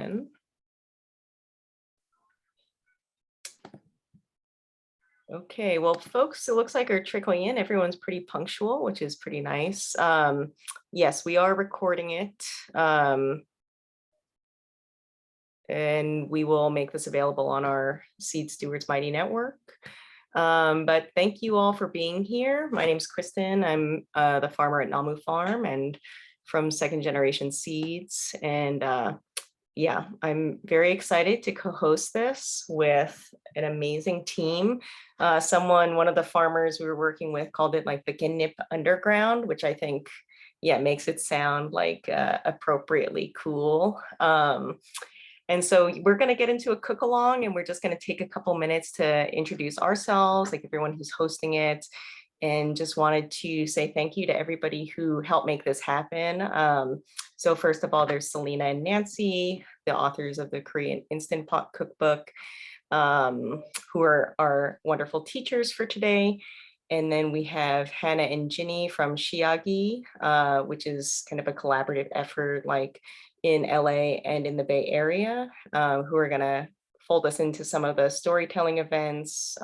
Okay, well, folks, it looks like are trickling in. Everyone's pretty punctual, which is pretty nice. Yes, we are recording it. And we will make this available on our Seed Stewards Mighty Network. But thank you all for being here. My name is Kristyn. I'm the farmer at Namu Farm and from Second Generation Seeds. And yeah, I'm very excited to co-host this with an amazing team. One of the farmers we were working with called it like the Kkaennip Underground, which I think, yeah, makes it sound like appropriately cool. And so we're going to get into a cook along and we're just going to take a couple minutes to introduce ourselves, like everyone who's hosting it, and just wanted to say thank you to everybody who helped make this happen. So first of all, there's Selina and Nancy, the authors of the Korean Instantpot cookbook, who are our wonderful teachers for today. And then we have Hannah and Ginny from Ssi Ya Gi, which is kind of a collaborative effort like in LA and in the Bay Area, who are gonna fold us into some of the storytelling events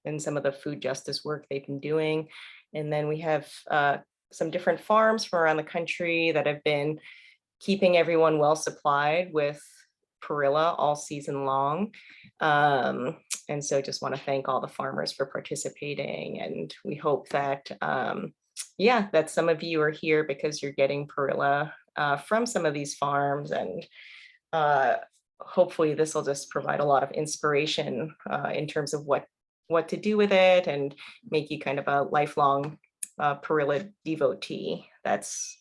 and some of the food justice work they've been doing. And then we have some different farms from around the country that have been keeping everyone well supplied with perilla all season long. And so just want to thank all the farmers for participating. And we hope that, yeah, that some of you are here because you're getting perilla from some of these farms. And hopefully this will just provide a lot of inspiration in terms of what to do with it and make you kind of a lifelong perilla devotee. That's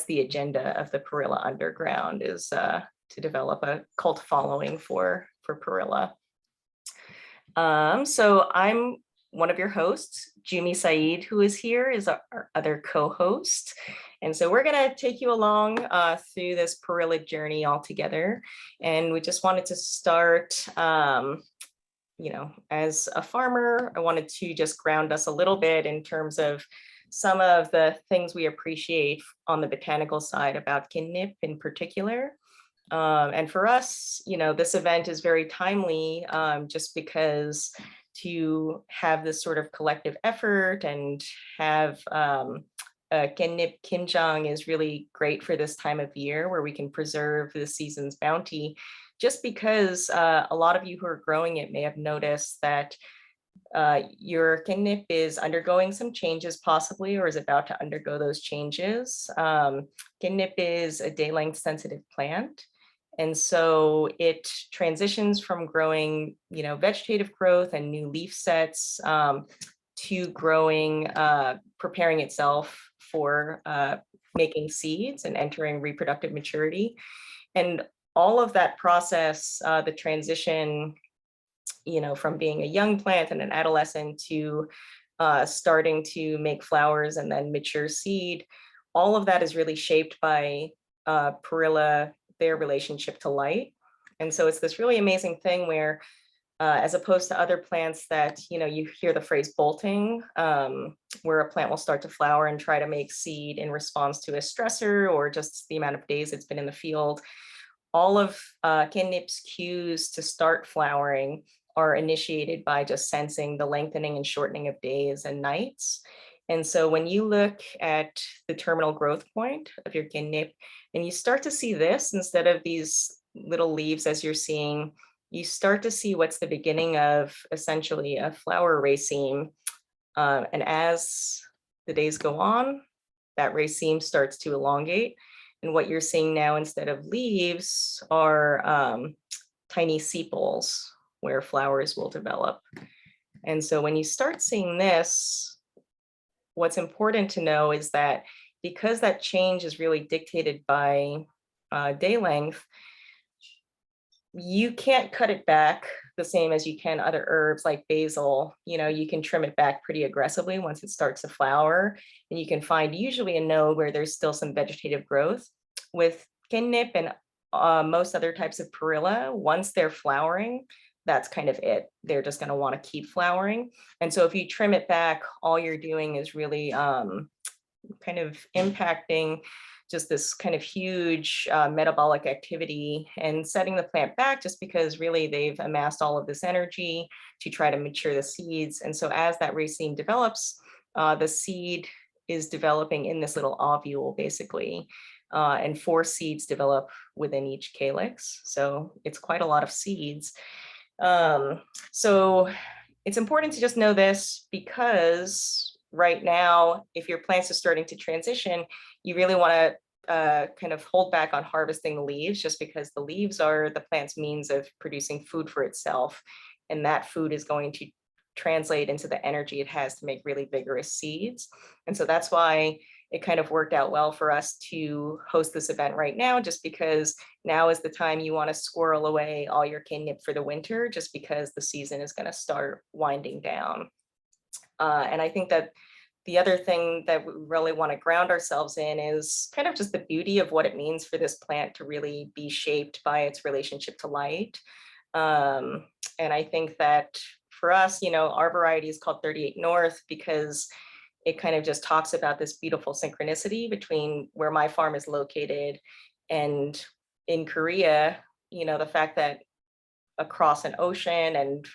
the agenda of the Perilla Underground, is to develop a cult following for perilla. So I'm one of your hosts. Djumi Saeed, who is here, is our other co-host. And so we're going to take you along through this perilla journey all together. And we just wanted to start, you know, as a farmer, I wanted to just ground us a little bit in terms of some of the things we appreciate on the botanical side about Kkaennip in particular. And for us, you know, this event is very timely just because to have this sort of collective effort and have Kkaennip Kimjang is really great for this time of year where we can preserve the season's bounty, just because a lot of you who are growing it may have noticed that your Kkaennip is undergoing some changes possibly, or is about to undergo those changes. Kkaennip is a day-length sensitive plant. And so it transitions from growing, you know, vegetative growth and new leaf sets to growing, preparing itself for making seeds and entering reproductive maturity. And all of that process, the transition, you know, from being a young plant and an adolescent to starting to make flowers and then mature seed, all of that is really shaped by perilla, their relationship to light. And so it's this really amazing thing where, as opposed to other plants that, you know, you hear the phrase bolting, where a plant will start to flower and try to make seed in response to a stressor or just the amount of days it's been in the field. All of Kkaennip's cues to start flowering are initiated by just sensing the lengthening and shortening of days and nights. And so when you look at the terminal growth point of your Kkaennip and you start to see this instead of these little leaves as you're seeing, you start to see what's the beginning of essentially a flower raceme. And as the days go on, that raceme starts to elongate. And what you're seeing now instead of leaves are tiny sepals where flowers will develop. And so when you start seeing this, what's important to know is that because that change is really dictated by day length, you can't cut it back the same as you can other herbs like basil. You know, you can trim it back pretty aggressively once it starts to flower, and you can find usually a node where there's still some vegetative growth. With Kkaennip and most other types of perilla, once they're flowering, that's kind of it. They're just going to want to keep flowering. And so if you trim it back, all you're doing is really kind of impacting just this kind of huge metabolic activity and setting the plant back just because really they've amassed all of this energy to try to mature the seeds. And so as that raceme develops, the seed is developing in this little ovule basically, and 4 seeds develop within each calyx. So it's quite a lot of seeds. So it's important to just know this because right now, if your plants are starting to transition, you really want to kind of hold back on harvesting the leaves just because the leaves are the plant's means of producing food for itself. And that food is going to translate into the energy it has to make really vigorous seeds. And so that's why it kind of worked out well for us to host this event right now, just because now is the time you want to squirrel away all your Kkaennip for the winter, just because the season is going to start winding down. And I think that the other thing that we really want to ground ourselves in is kind of just the beauty of what it means for this plant to really be shaped by its relationship to light. And I think that for us, our variety is called 38 North because it kind of just talks about this beautiful synchronicity between where my farm is located and in Korea, the fact that across an ocean and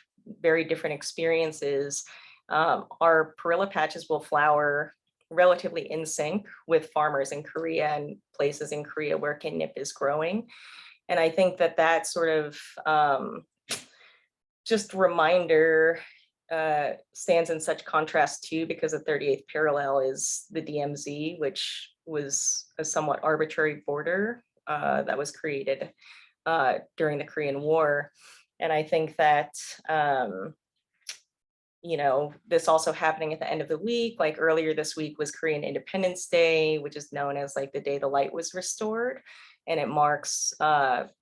very different experiences, our perilla patches will flower relatively in sync with farmers in Korea and places in Korea where Kkaennip is growing. And I think that sort of just reminder stands in such contrast too, because the 38th parallel is the DMZ, which was a somewhat arbitrary border that was created during the Korean War. And I think that, this also happening at the end of the week, like earlier this week was Korean Independence Day, which is known as like the day the light was restored. And it marks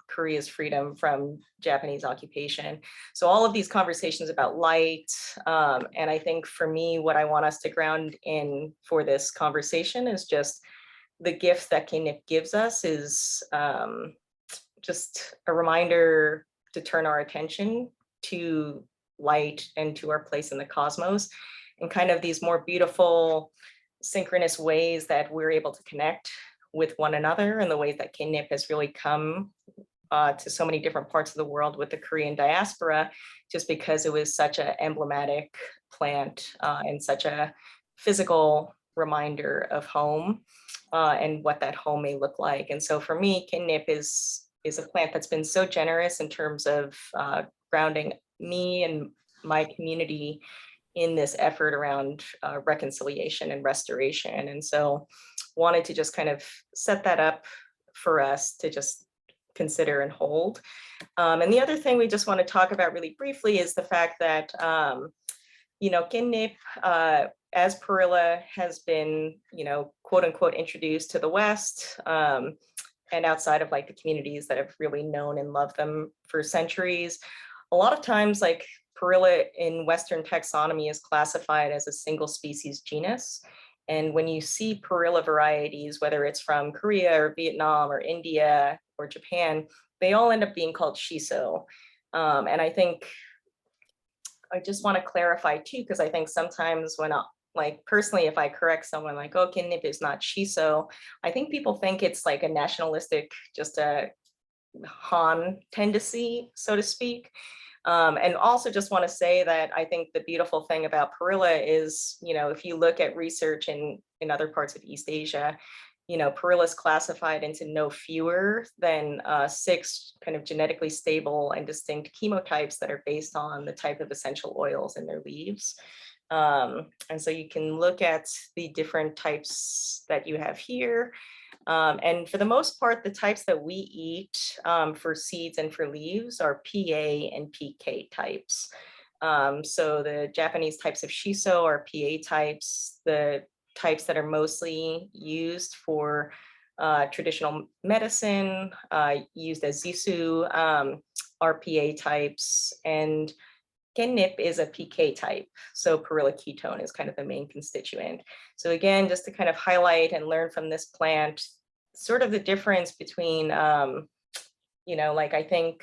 Korea's freedom from Japanese occupation. So all of these conversations about light, and I think for me, what I want us to ground in for this conversation is just the gift that Kkaennip gives us is just a reminder to turn our attention to light and to our place in the cosmos, and kind of these more beautiful synchronous ways that we're able to connect with one another, and the ways that Kkaennip has really come to so many different parts of the world with the Korean diaspora, just because it was such an emblematic plant and such a physical reminder of home and what that home may look like. And so for me, Kkaennip is a plant that's been so generous in terms of grounding me and my community in this effort around reconciliation and restoration. And so wanted to just kind of set that up for us to just consider and hold. And the other thing we just want to talk about really briefly is the fact that, Kkaennip, as Perilla has been, quote unquote, introduced to the West and outside of like the communities that have really known and loved them for centuries, a lot of times like Perilla in Western taxonomy is classified as a single species genus. And when you see Perilla varieties, whether it's from Korea or Vietnam or India or Japan, they all end up being called shiso. And I think I just want to clarify too, because I think sometimes when like personally, if I correct someone like, oh, Kkaennip is not shiso, I think people think it's like a nationalistic, just a Han tendency, so to speak. And also just want to say that I think the beautiful thing about Perilla is, if you look at research in other parts of East Asia, Perilla is classified into no fewer than 6 kind of genetically stable and distinct chemotypes that are based on the type of essential oils in their leaves. And so you can look at the different types that you have here. And for the most part, the types that we eat for seeds and for leaves are PA and PK types. So the Japanese types of shiso are PA types. The types that are mostly used for traditional medicine, used as zisu, are PA types. And Kkaennip is a PK type, so perilla ketone is kind of the main constituent. So again, just to kind of highlight and learn from this plant, sort of the difference between, like I think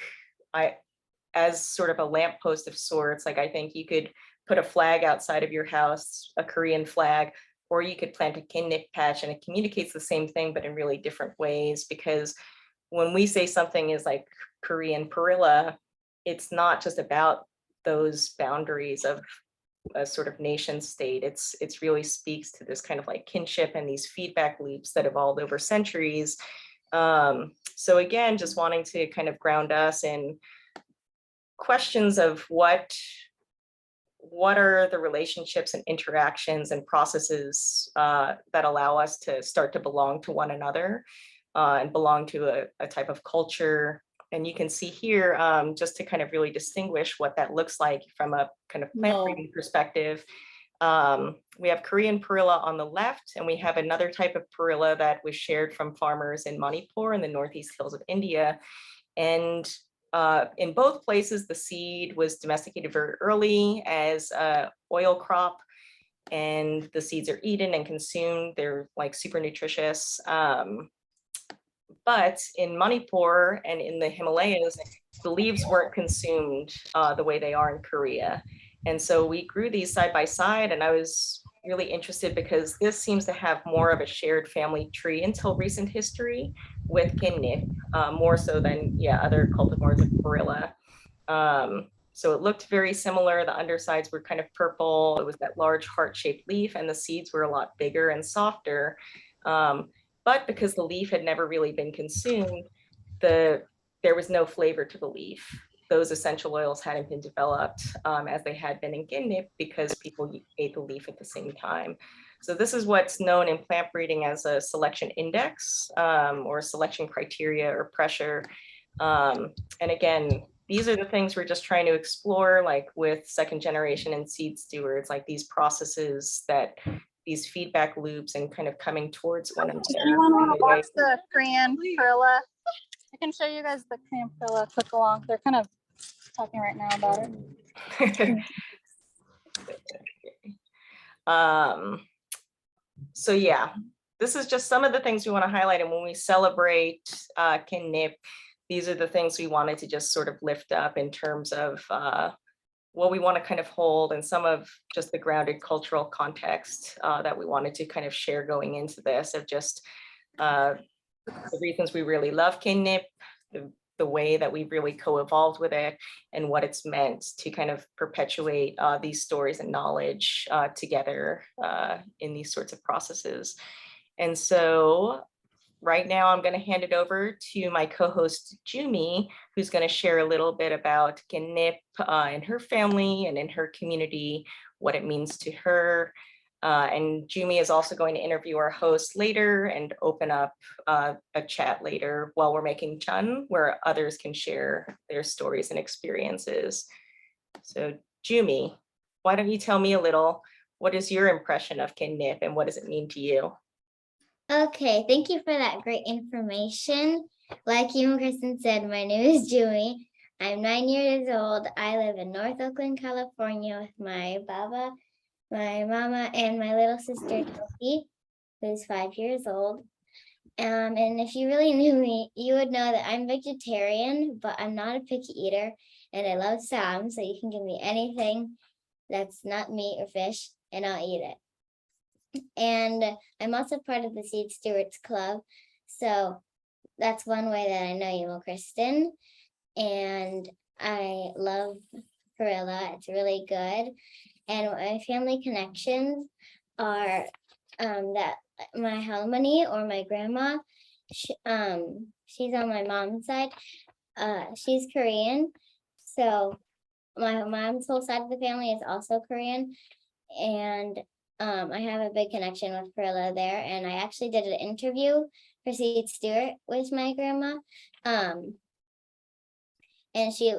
as sort of a lamppost of sorts, like I think you could put a flag outside of your house, a Korean flag, or you could plant a Kkaennip patch and it communicates the same thing, but in really different ways. Because when we say something is like Korean Perilla, it's not just about those boundaries of a sort of nation state. It's really speaks to this kind of like kinship and these feedback loops that evolved over centuries. So again, just wanting to kind of ground us in questions of what are the relationships and interactions and processes that allow us to start to belong to one another and belong to a type of culture. And you can see here, just to kind of really distinguish what that looks like from a kind of plant breeding perspective. We have Korean Perilla on the left, and we have another type of Perilla that was shared from farmers in Manipur in the Northeast Hills of India. And in both places, the seed was domesticated very early as an oil crop, and the seeds are eaten and consumed. They're like super nutritious. But in Manipur and in the Himalayas, the leaves weren't consumed the way they are in Korea. And so we grew these side by side, and I was really interested because this seems to have more of a shared family tree until recent history with Kkaennip, more so than other cultivars of Perilla. So it looked very similar. The undersides were kind of purple. It was that large heart-shaped leaf, and the seeds were a lot bigger and softer. But because the leaf had never really been consumed, there was no flavor to the leaf. Those essential oils hadn't been developed as they had been in Kkaennip because people ate the leaf at the same time. So this is what's known in plant breeding as a selection index or selection criteria or pressure. And again, these are the things we're just trying to explore, like with second generation and seed stewards, like these processes that these feedback loops and kind of coming towards one another. If anyone want to watch the Korean Perilla, I can show you guys the Korean Perilla click along. They're kind of talking right now about it. So yeah, this is just some of the things we want to highlight. And when we celebrate Kkaennip, these are the things we wanted to just sort of lift up in terms of what we want to kind of hold and some of just the grounded cultural context that we wanted to kind of share going into this of just the reasons we really love Kkaennip, the way that we've really co-evolved with it, and what it's meant to kind of perpetuate these stories and knowledge together in these sorts of processes. And so right now I'm going to hand it over to my co-host Djumi, who's going to share a little bit about Kkaennip and her family and in her community, what it means to her. And Djumi is also going to interview our host later and open up a chat later while we're making chun, where others can share their stories and experiences. So Djumi, why don't you tell me a little, what is your impression of Kkaennip and what does it mean to you? Okay, thank you for that great information. Like you and Kristyn said, my name is Djumi. I'm 9 years old. I live in North Oakland, California with my baba, my mama, and my little sister, Toki, who's 5 years old. And if you really knew me, you would know that I'm vegetarian, but I'm not a picky eater, and I love Sam, so you can give me anything that's not meat or fish, and I'll eat it. And I'm also part of the Seed Stewards Club. So that's one way that I know you, Kristyn. And I love Perilla. It's really good. And my family connections are that my halmoni or my grandma, she's on my mom's side. She's Korean. So my mom's whole side of the family is also Korean. And I have a big connection with Perilla there, and I actually did an interview for Seed Stewart with my grandma, and she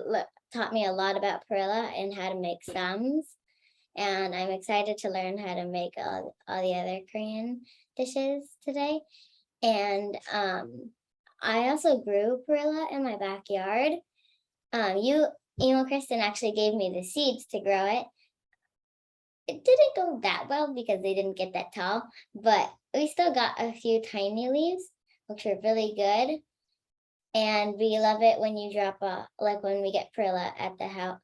taught me a lot about Perilla and how to make sums, and I'm excited to learn how to make all the other Korean dishes today. And I also grew Perilla in my backyard. You know, Kristyn actually gave me the seeds to grow it. It didn't go that well because they didn't get that tall, but we still got a few tiny leaves, which were really good. And we love it when you drop like when we get Perilla at the house.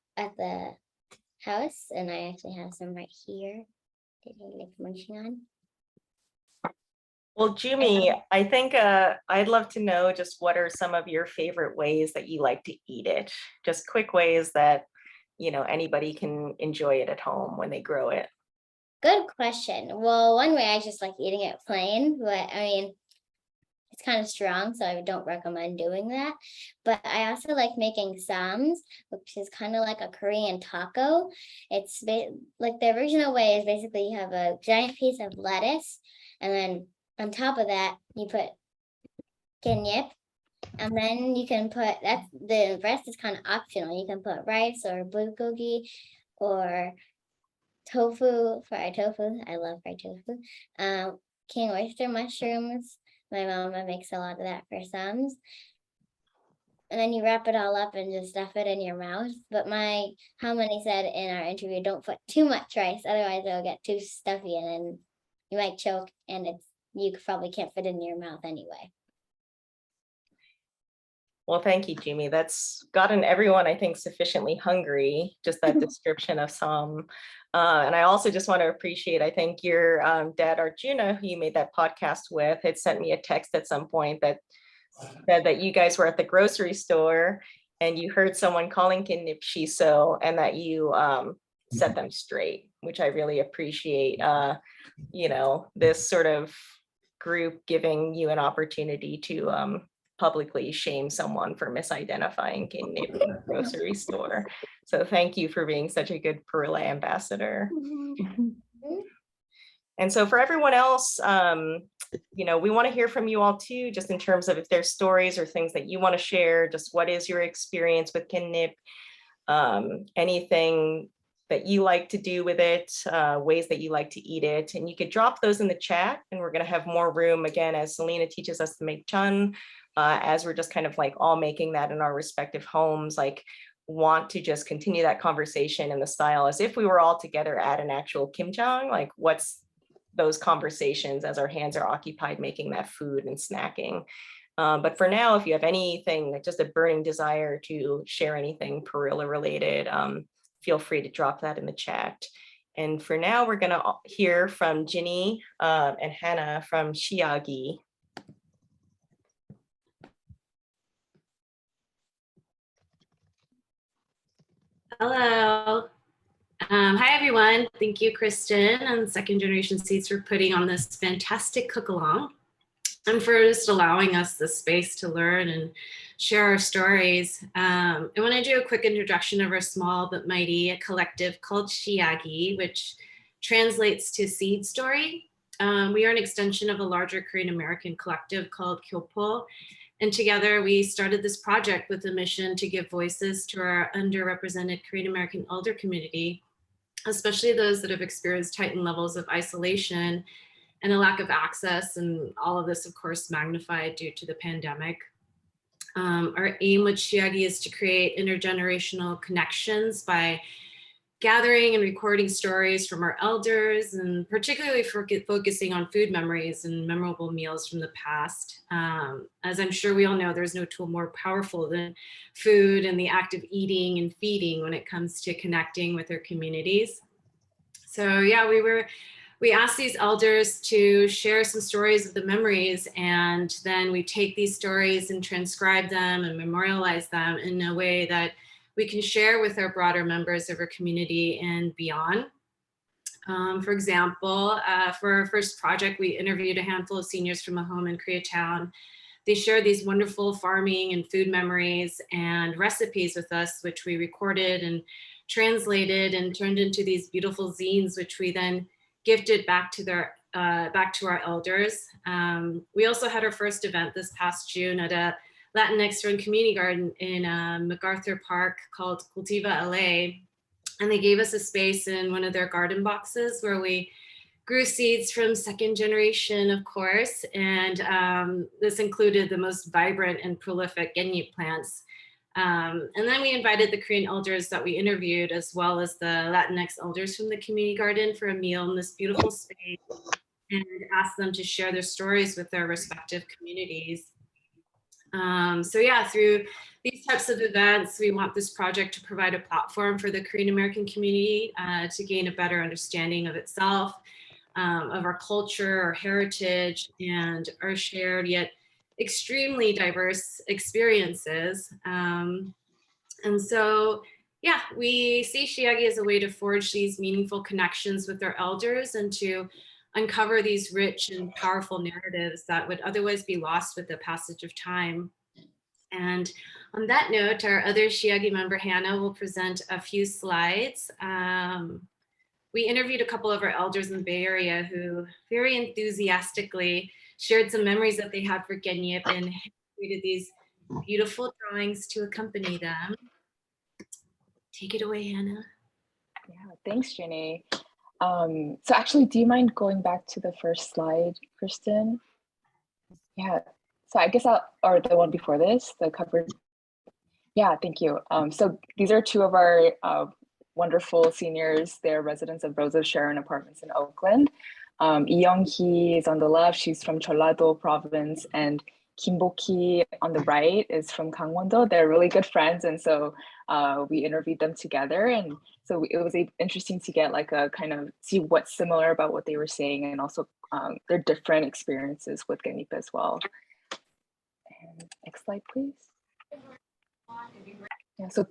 And I actually have some right here that I like munching on. Well, Jumi, I think I'd love to know just what are some of your favorite ways that you like to eat it? Just quick ways that, anybody can enjoy it at home when they grow it. Good question. Well, one way I just like eating it plain, but I mean, it's kind of strong, so I don't recommend doing that. But I also like making sams, which is kind of like a Korean taco. Like the original way is basically you have a giant piece of lettuce, and then on top of that, you put Kkaennip, and then you can put the rest is kind of optional. You can put rice or bulgogi or tofu, fried tofu. I love fried tofu. King oyster mushrooms. My mama makes a lot of that for sums. And then you wrap it all up and just stuff it in your mouth. But how many said in our interview, don't put too much rice, otherwise it'll get too stuffy and then you might choke, and you probably can't fit it in your mouth anyway. Well, thank you, Jumi. That's gotten everyone, I think, sufficiently hungry, just that description of some. And I also just want to appreciate, I think your dad, Arjuna, who you made that podcast with, had sent me a text at some point that said that you guys were at the grocery store and you heard someone calling Kkaennip shiso and that you set them straight, which I really appreciate. This sort of group giving you an opportunity to publicly shame someone for misidentifying Kkaennip in the grocery store. So thank you for being such a good Perilla ambassador. And so for everyone else, we want to hear from you all too, just in terms of if there's stories or things that you want to share, just what is your experience with Kkaennip, anything that you like to do with it, ways that you like to eat it, and you could drop those in the chat, and we're going to have more room again as Selina teaches us to make chun, as we're just kind of like all making that in our respective homes, like want to just continue that conversation in the style as if we were all together at an actual Kimjang, like what's those conversations as our hands are occupied making that food and snacking. But for now, if you have anything, like just a burning desire to share anything Perilla related, feel free to drop that in the chat. And for now, we're going to hear from Ginny and Hannah from Ssi Ya Gi. Hello. Hi, everyone. Thank you, Kristyn and Second Generation Seeds for putting on this fantastic cook-along and for just allowing us the space to learn and share our stories. I want to do a quick introduction of our small but mighty collective called Ssi Ya Gi, which translates to seed story. We are an extension of a larger Korean American collective called Kyopo. And together we started this project with a mission to give voices to our underrepresented Korean American elder community, especially those that have experienced heightened levels of isolation and a lack of access, and all of this, of course, magnified due to the pandemic. Our aim with Ssi Ya Gi is to create intergenerational connections by gathering and recording stories from our elders, and particularly focusing on food memories and memorable meals from the past. As I'm sure we all know, there's no tool more powerful than food and the act of eating and feeding when it comes to connecting with our communities. So yeah, we asked these elders to share some stories of the memories, and then we take these stories and transcribe them and memorialize them in a way that we can share with our broader members of our community and beyond. For example, for our first project, we interviewed a handful of seniors from a home in Koreatown. They shared these wonderful farming and food memories and recipes with us, which we recorded and translated and turned into these beautiful zines, which we then gifted back to our elders. We also had our first event this past June at a Latinx run community garden in MacArthur Park called Cultiva LA. And they gave us a space in one of their garden boxes where we grew seeds from second generation, of course. And this included the most vibrant and prolific Kkaennip plants. And then we invited the Korean elders that we interviewed, as well as the Latinx elders from the community garden, for a meal in this beautiful space, and asked them to share their stories with their respective communities. So yeah, through these types of events, we want this project to provide a platform for the Korean American community to gain a better understanding of itself, of our culture, our heritage, and our shared yet extremely diverse experiences. And so, yeah, we see Ssi Ya Gi as a way to forge these meaningful connections with our elders and to uncover these rich and powerful narratives that would otherwise be lost with the passage of time. And on that note, our other Ssi Ya Gi member, Hannah, will present a few slides. We interviewed a couple of our elders in the Bay Area who very enthusiastically shared some memories that they had for Kkaennip and created these beautiful drawings to accompany them. Take it away, Hannah. Yeah, thanks, Jenny. So actually, do you mind going back to the first slide, Kristyn? Yeah, so I guess or the one before this, the cover. Yeah, thank you. So these are two of our wonderful seniors. They're residents of Rose of Sharon Apartments in Oakland. Lee Young-hee is on the left. She's from Jeollado province, and Kim Bo-ki on the right is from Gangwon-do. They're really good friends, and so we interviewed them together. And so it was interesting to get like a kind of see what's similar about what they were saying, and also their different experiences with Kkaennip as well. And next slide, please. Yeah, so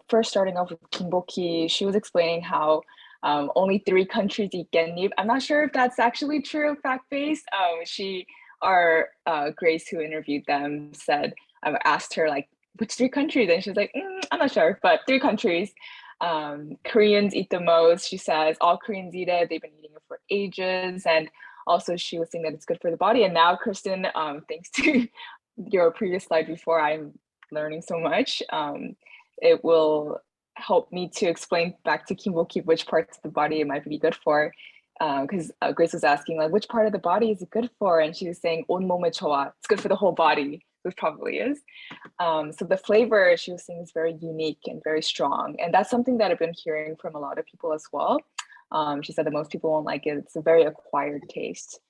first starting off with Kim Bo-ki, she was explaining how only 3 countries eat Kkaennip. I'm not sure if that's actually true, fact-based. Our Grace, who interviewed them, said, asked her like, which 3 countries? And she was like, I'm not sure, but 3 countries. Koreans eat the most. She says all Koreans eat it. They've been eating it for ages. And also she was saying that it's good for the body. And now, Kristyn, thanks to your previous slide before, I'm learning so much. It will help me to explain back to Kim Bo-ki which parts of the body it might be good for. Because Grace was asking like, which part of the body is it good for? And she was saying, 온몸에 좋아. It's good for the whole body, which probably is. So the flavor, she was saying, is very unique and very strong. And that's something that I've been hearing from a lot of people as well. She said that most people won't like it. It's a very acquired taste.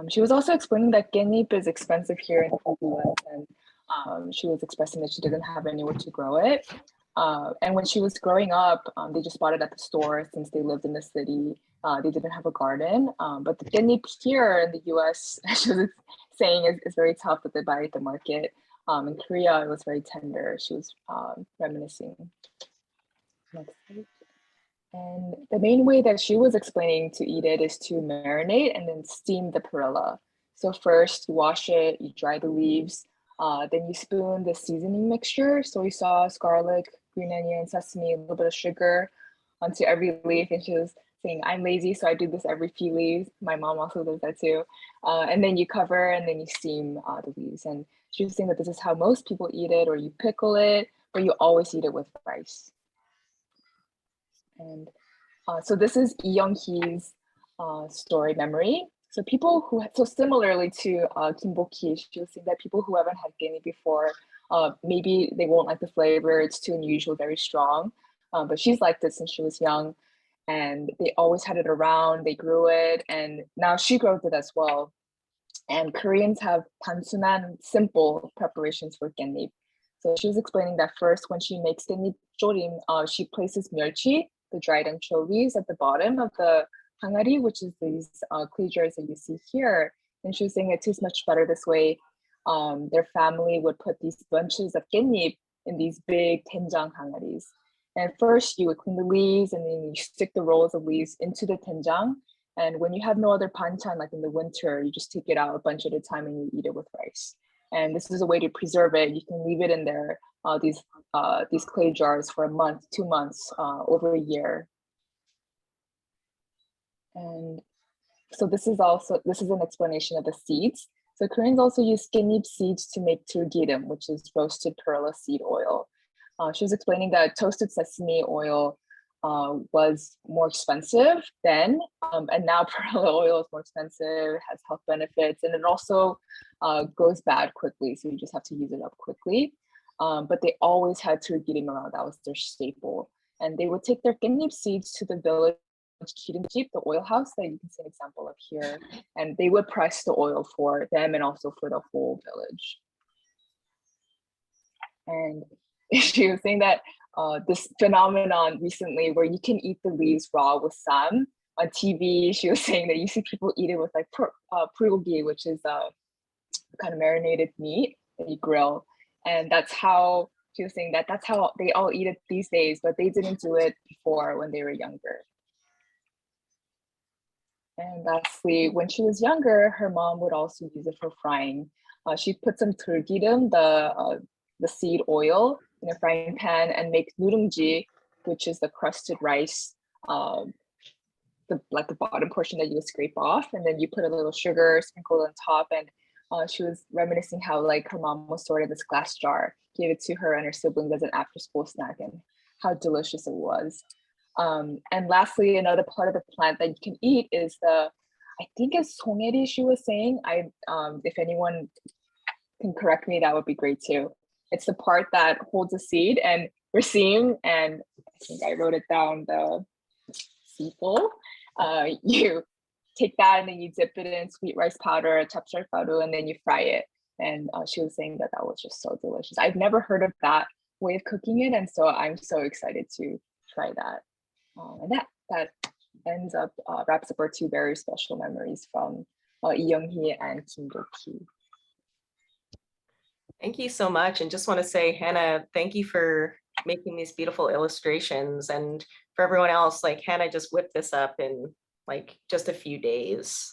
She was also explaining that Kkaennip is expensive here in the US, and she was expressing that she didn't have anywhere to grow it. And when she was growing up, they just bought it at the store since they lived in the city. They didn't have a garden, but the Kkaennip here in the US, she was saying, is very tough that they buy at the market. In Korea, it was very tender. She was reminiscing. Next page. And the main way that she was explaining to eat it is to marinate and then steam the perilla. So first you wash it, you dry the leaves, then you spoon the seasoning mixture, soy sauce, garlic, green onion, sesame, a little bit of sugar onto every leaf. And she was saying, I'm lazy, so I do this every few leaves. My mom also does that too. And then you cover and then you steam the leaves. And she was saying that this is how most people eat it, or you pickle it, or you always eat it with rice. And so this is Lee Young-hee's story memory. So people who, so similarly to Kim Bo-ki, she was saying that people who haven't had Kkaennip before, maybe they won't like the flavor, it's too unusual, very strong. But she's liked it since she was young, and they always had it around, they grew it, and now she grows it as well. And Koreans have 단순한, simple preparations for Kkaennip. So she was explaining that first, when she makes Kkaennip jorim, she places 멸치, the dried anchovies, at the bottom of the hangari, which is these clay jars that you see here. And she was saying it tastes much better this way. Their family would put these bunches of Kkaennip in these big doenjang hangaris. And first you would clean the leaves, and then you stick the rolls of leaves into the doenjang. And when you have no other banchan, like in the winter, you just take it out a bunch at a time and you eat it with rice. And this is a way to preserve it. You can leave it in there, these clay jars, for a month, 2 months, over a year. And so this is an explanation of the seeds. So Koreans also use Kkaennip seeds to make 들기름, which is roasted perilla seed oil. She was explaining that toasted sesame oil was more expensive then, and now perilla oil is more expensive, has health benefits, and it also goes bad quickly, so you just have to use it up quickly. But they always had 들기름 around. That was their staple. And they would take their Kkaennip seeds to the village 기름집, the oil house that you can see an example of here, and they would press the oil for them and also for the whole village. And she was saying that this phenomenon recently where you can eat the leaves raw with sam, on TV, she was saying that you see people eat it with like bulgogi, which is kind of marinated meat that you grill, and that's how she was saying that that's how they all eat it these days, but they didn't do it before when they were younger. And lastly, when she was younger, her mom would also use it for frying. She put some 들기름, the seed oil, in a frying pan and make 누룽지, which is the crusted rice, the bottom portion that you would scrape off, and then you put a little sugar sprinkled on top. And she was reminiscing how like her mom would store it in this glass jar, gave it to her and her siblings as an after-school snack, and how delicious it was. And lastly, another part of the plant that you can eat is I think it's 송혜리, she was saying. If anyone can correct me, that would be great too. It's the part that holds a seed and raceme, and I think I wrote it down, the seedful. You take that and then you dip it in sweet rice powder, 찹쌀가루, and then you fry it. And she was saying that that was just so delicious. I've never heard of that way of cooking it, and so I'm so excited to try that. And that ends up wraps up our two very special memories from Young-hee and Kim-Bo-ki. Thank you so much. And just want to say, Hannah, thank you for making these beautiful illustrations. And for everyone else, like Hannah just whipped this up in like just a few days,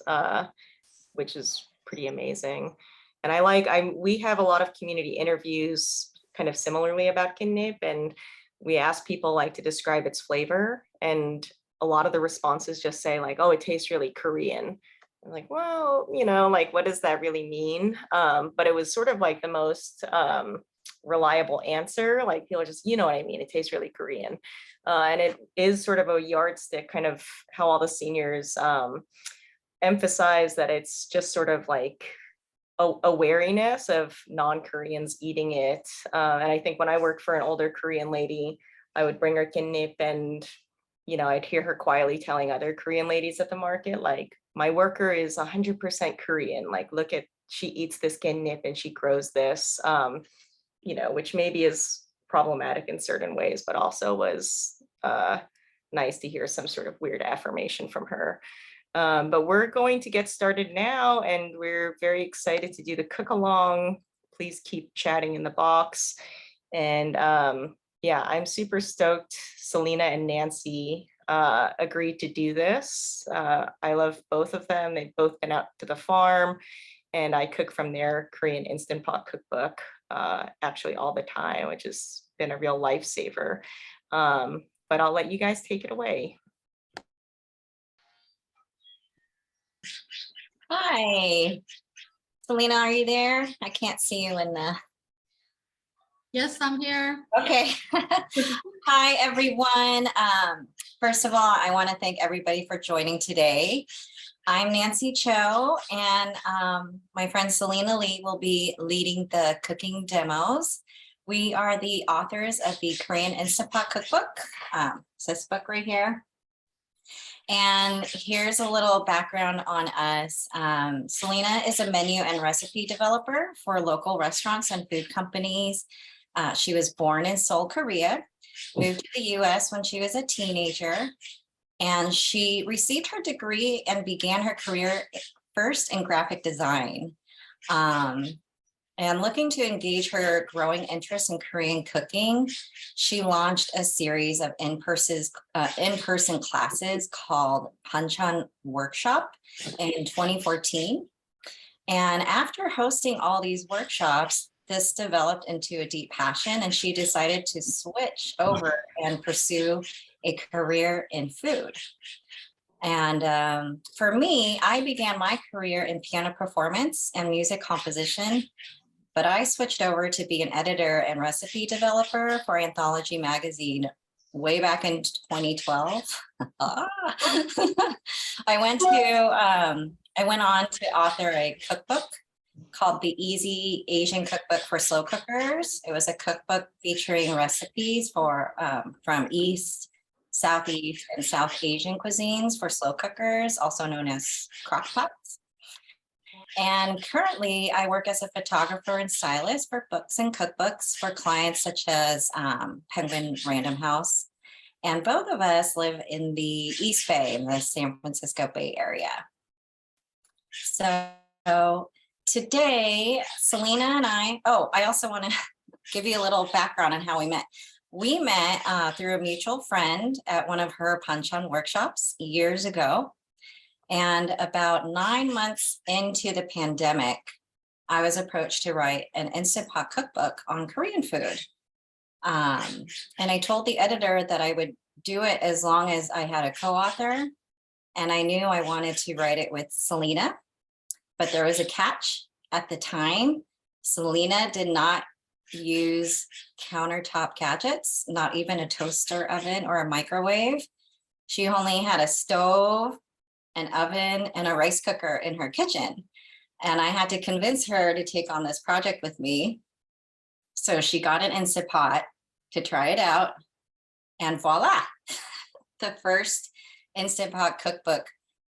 which is pretty amazing. And we have a lot of community interviews kind of similarly about Kkaennip, and we ask people like to describe its flavor, and a lot of the responses just say like, oh, it tastes really Korean. I'm like, well, like, what does that really mean? But it was sort of like the most reliable answer. Like people are just, you know what I mean? It tastes really Korean. And it is sort of a yardstick, kind of how all the seniors emphasize that it's just sort of like a wariness of non-Koreans eating it. And I think when I worked for an older Korean lady, I would bring her Kkaennip, and I'd hear her quietly telling other Korean ladies at the market, like, my worker is 100% Korean. Like, look at, she eats this Kkaennip and she grows this, which maybe is problematic in certain ways, but also was nice to hear some sort of weird affirmation from her. But we're going to get started now, and we're very excited to do the cook along. Please keep chatting in the box. And yeah, I'm super stoked Selina and Nancy agreed to do this. I love both of them. They've both been out to the farm, and I cook from their Korean Instantpot cookbook actually all the time, which has been a real lifesaver. But I'll let you guys take it away. Hi, Selina, are you there? I can't see you in the. Yes, I'm here. Okay. Hi, everyone. First of all, I want to thank everybody for joining today. I'm Nancy Cho, and my friend Selina Lee will be leading the cooking demos. We are the authors of the Korean Instantpot cookbook. It's this book right here. And here's a little background on us. Selina is a menu and recipe developer for local restaurants and food companies. She was born in Seoul, Korea, moved to the US when she was a teenager, and she received her degree and began her career first in graphic design. And looking to engage her growing interest in Korean cooking, she launched a series of in-person classes called Banchan Workshop in 2014. And after hosting all these workshops, this developed into a deep passion, and she decided to switch over and pursue a career in food. And for me, I began my career in piano performance and music composition, but I switched over to be an editor and recipe developer for Anthology magazine way back in 2012. I went on to author a cookbook called The Easy Asian Cookbook for Slow Cookers. It was a cookbook featuring recipes from East, Southeast, and South Asian cuisines for slow cookers, also known as crockpots. And currently, I work as a photographer and stylist for books and cookbooks for clients such as Penguin Random House. And both of us live in the East Bay, in the San Francisco Bay Area. So today, Selina and I also want to give you a little background on how we met. We met through a mutual friend at one of her Panchan workshops years ago. And about 9 months into the pandemic, I was approached to write an Instantpot cookbook on Korean food. And I told the editor that I would do it as long as I had a co-author. And I knew I wanted to write it with Selina, but there was a catch. At the time, Selina did not use countertop gadgets, not even a toaster oven or a microwave. She only had a stove, an oven, and a rice cooker in her kitchen. And I had to convince her to take on this project with me. So she got an Instant Pot to try it out, and voila, the first Instant Pot cookbook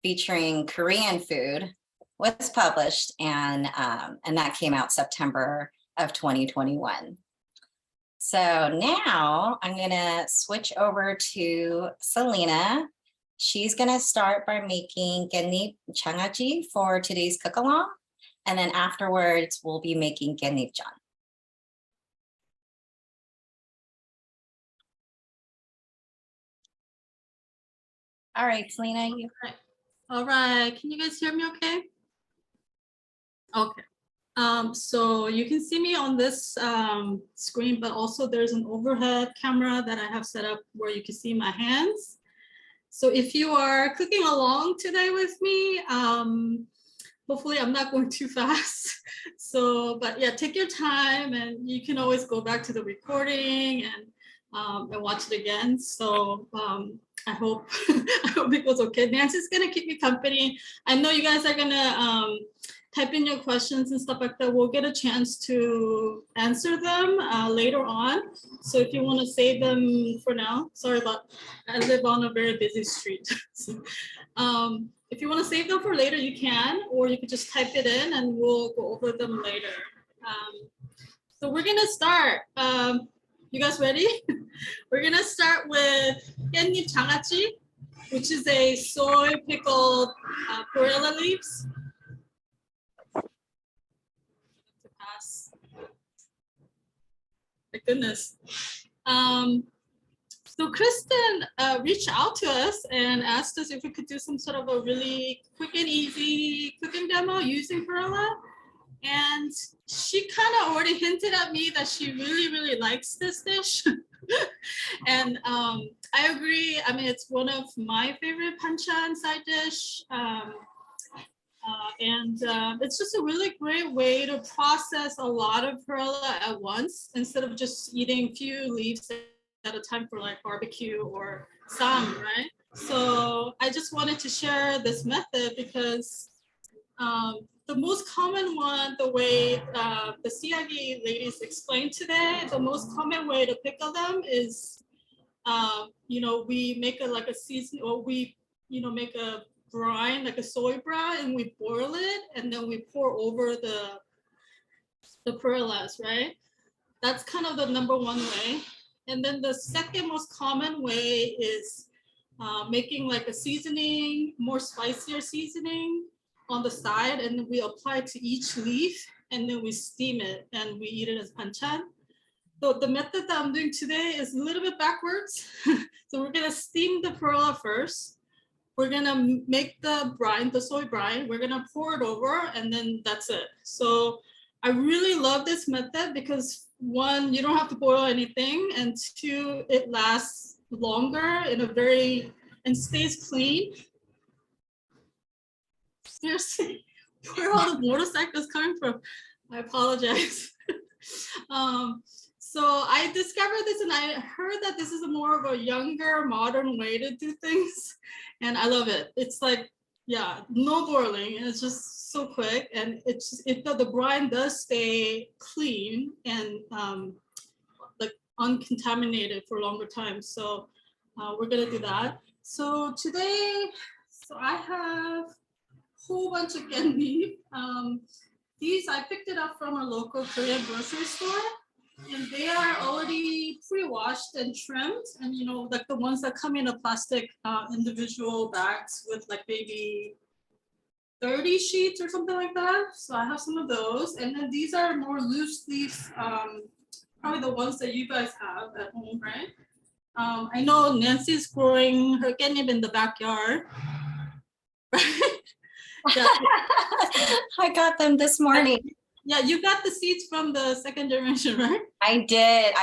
featuring Korean food was published, and that came out September of 2021. So now I'm gonna switch over to Selina. She's gonna start by making Kkaennip Jangajji for today's cook along, and then afterwards we'll be making Kkaennip Jeon. All right, Selina, you. All right, can you guys hear me okay? Okay. So you can see me on this screen, but also there's an overhead camera that I have set up where you can see my hands. So if you are cooking along today with me, hopefully I'm not going too fast. So, but yeah, take your time, and you can always go back to the recording and watch it again. So I hope I hope it goes okay. Nancy's gonna keep me company. I know you guys are gonna type in your questions and stuff like that. We'll get a chance to answer them later on. So if you want to save them for now, sorry about, I live on a very busy street. So, if you want to save them for later, you can, or you could just type it in and we'll go over them later. So we're gonna start. You guys ready? We're gonna start with Kkaennip Jangajji, which is a soy pickled perilla leaves. My goodness. So Kristyn reached out to us and asked us if we could do some sort of a really quick and easy cooking demo using perilla. And she kind of already hinted at me that she really, really likes this dish. And I agree. I mean, it's one of my favorite panchan side dish. It's just a really great way to process a lot of perilla at once instead of just eating few leaves at a time for like barbecue or sam, right? So I just wanted to share this method because the most common one, the way the Ssi Ya Gi ladies explained today, the most common way to pickle them is, we make a season, or we, make a brine, like a soy brine, and we boil it, and then we pour over the perillas, right? That's kind of the number one way. And then the second most common way is making like a seasoning, more spicier seasoning on the side, and then we apply it to each leaf, and then we steam it, and we eat it as panchan. So the method that I'm doing today is a little bit backwards. So we're gonna steam the perilla first. We're gonna make the brine, the soy brine, we're gonna pour it over, and then that's it. So I really love this method because one, you don't have to boil anything, and two, it lasts longer and stays clean. Seriously, where are all the motorcycles coming from? I apologize. So I discovered this, and I heard that this is more of a younger, modern way to do things, and I love it. It's like, yeah, no boiling, and it's just so quick, and the brine does stay clean and like uncontaminated for a longer time. So we're gonna do that. So today, I have whole bunch of kkaennip. These I picked it up from a local Korean grocery store, and they are already pre-washed. washed and trimmed, and you know, like the ones that come in a plastic individual bags with like maybe 30 sheets or something like that. So I have some of those, and then these are more loose leaf, probably the ones that you guys have at home, right? I know Nancy's growing her kkaennip in the backyard. Yeah. I got them this morning. Yeah, you got the seeds from the second generation, right? I did.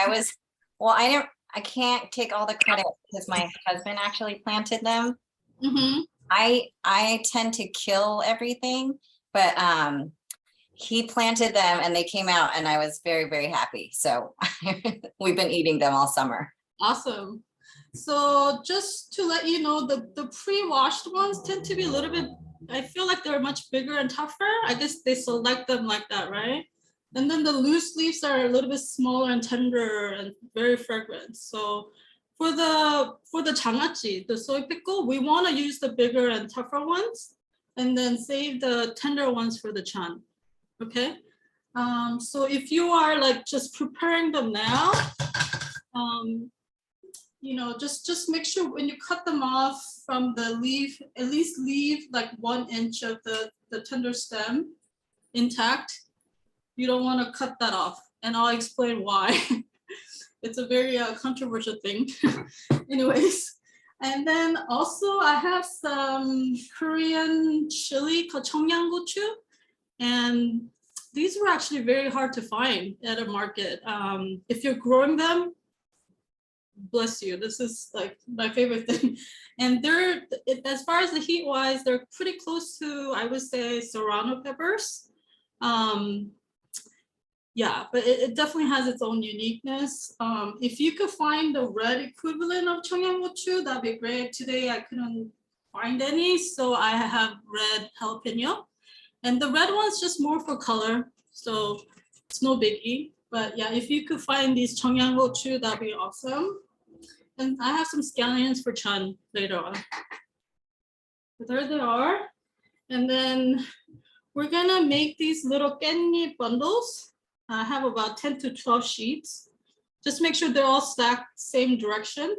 I can't take all the credit because my husband actually planted them. Mm-hmm. I tend to kill everything, but he planted them and they came out and I was very, very happy. So we've been eating them all summer. Awesome. So just to let you know, the pre-washed ones tend to be a little bit, I feel like they're much bigger and tougher. I guess they select them like that, right? And then the loose leaves are a little bit smaller and tender and very fragrant. So for the Jangajji, the soy pickle, we want to use the bigger and tougher ones and then save the tender ones for the chan. Okay. So if you are like just preparing them now, you know, just make sure when you cut them off from the leaf, at least leave like 1 inch of the tender stem intact. You don't want to cut that off, and I'll explain why. It's a very controversial thing. Anyways, and then also I have some Korean chili called 청양고추, and these were actually very hard to find at a market. If you're growing them, bless you, this is like my favorite thing. And they're, as far as the heat wise, they're pretty close to, I would say, serrano peppers. Yeah, but it definitely has its own uniqueness. If you could find the red equivalent of 청양고추, that'd be great. Today I couldn't find any, so I have red jalapeno. And the red one's just more for color, so it's no biggie. But yeah, if you could find these 청양고추, that'd be awesome. And I have some scallions for chan later on. But there they are. And then we're gonna make these little kkaennip bundles. I have about 10 to 12 sheets. Just make sure they're all stacked same direction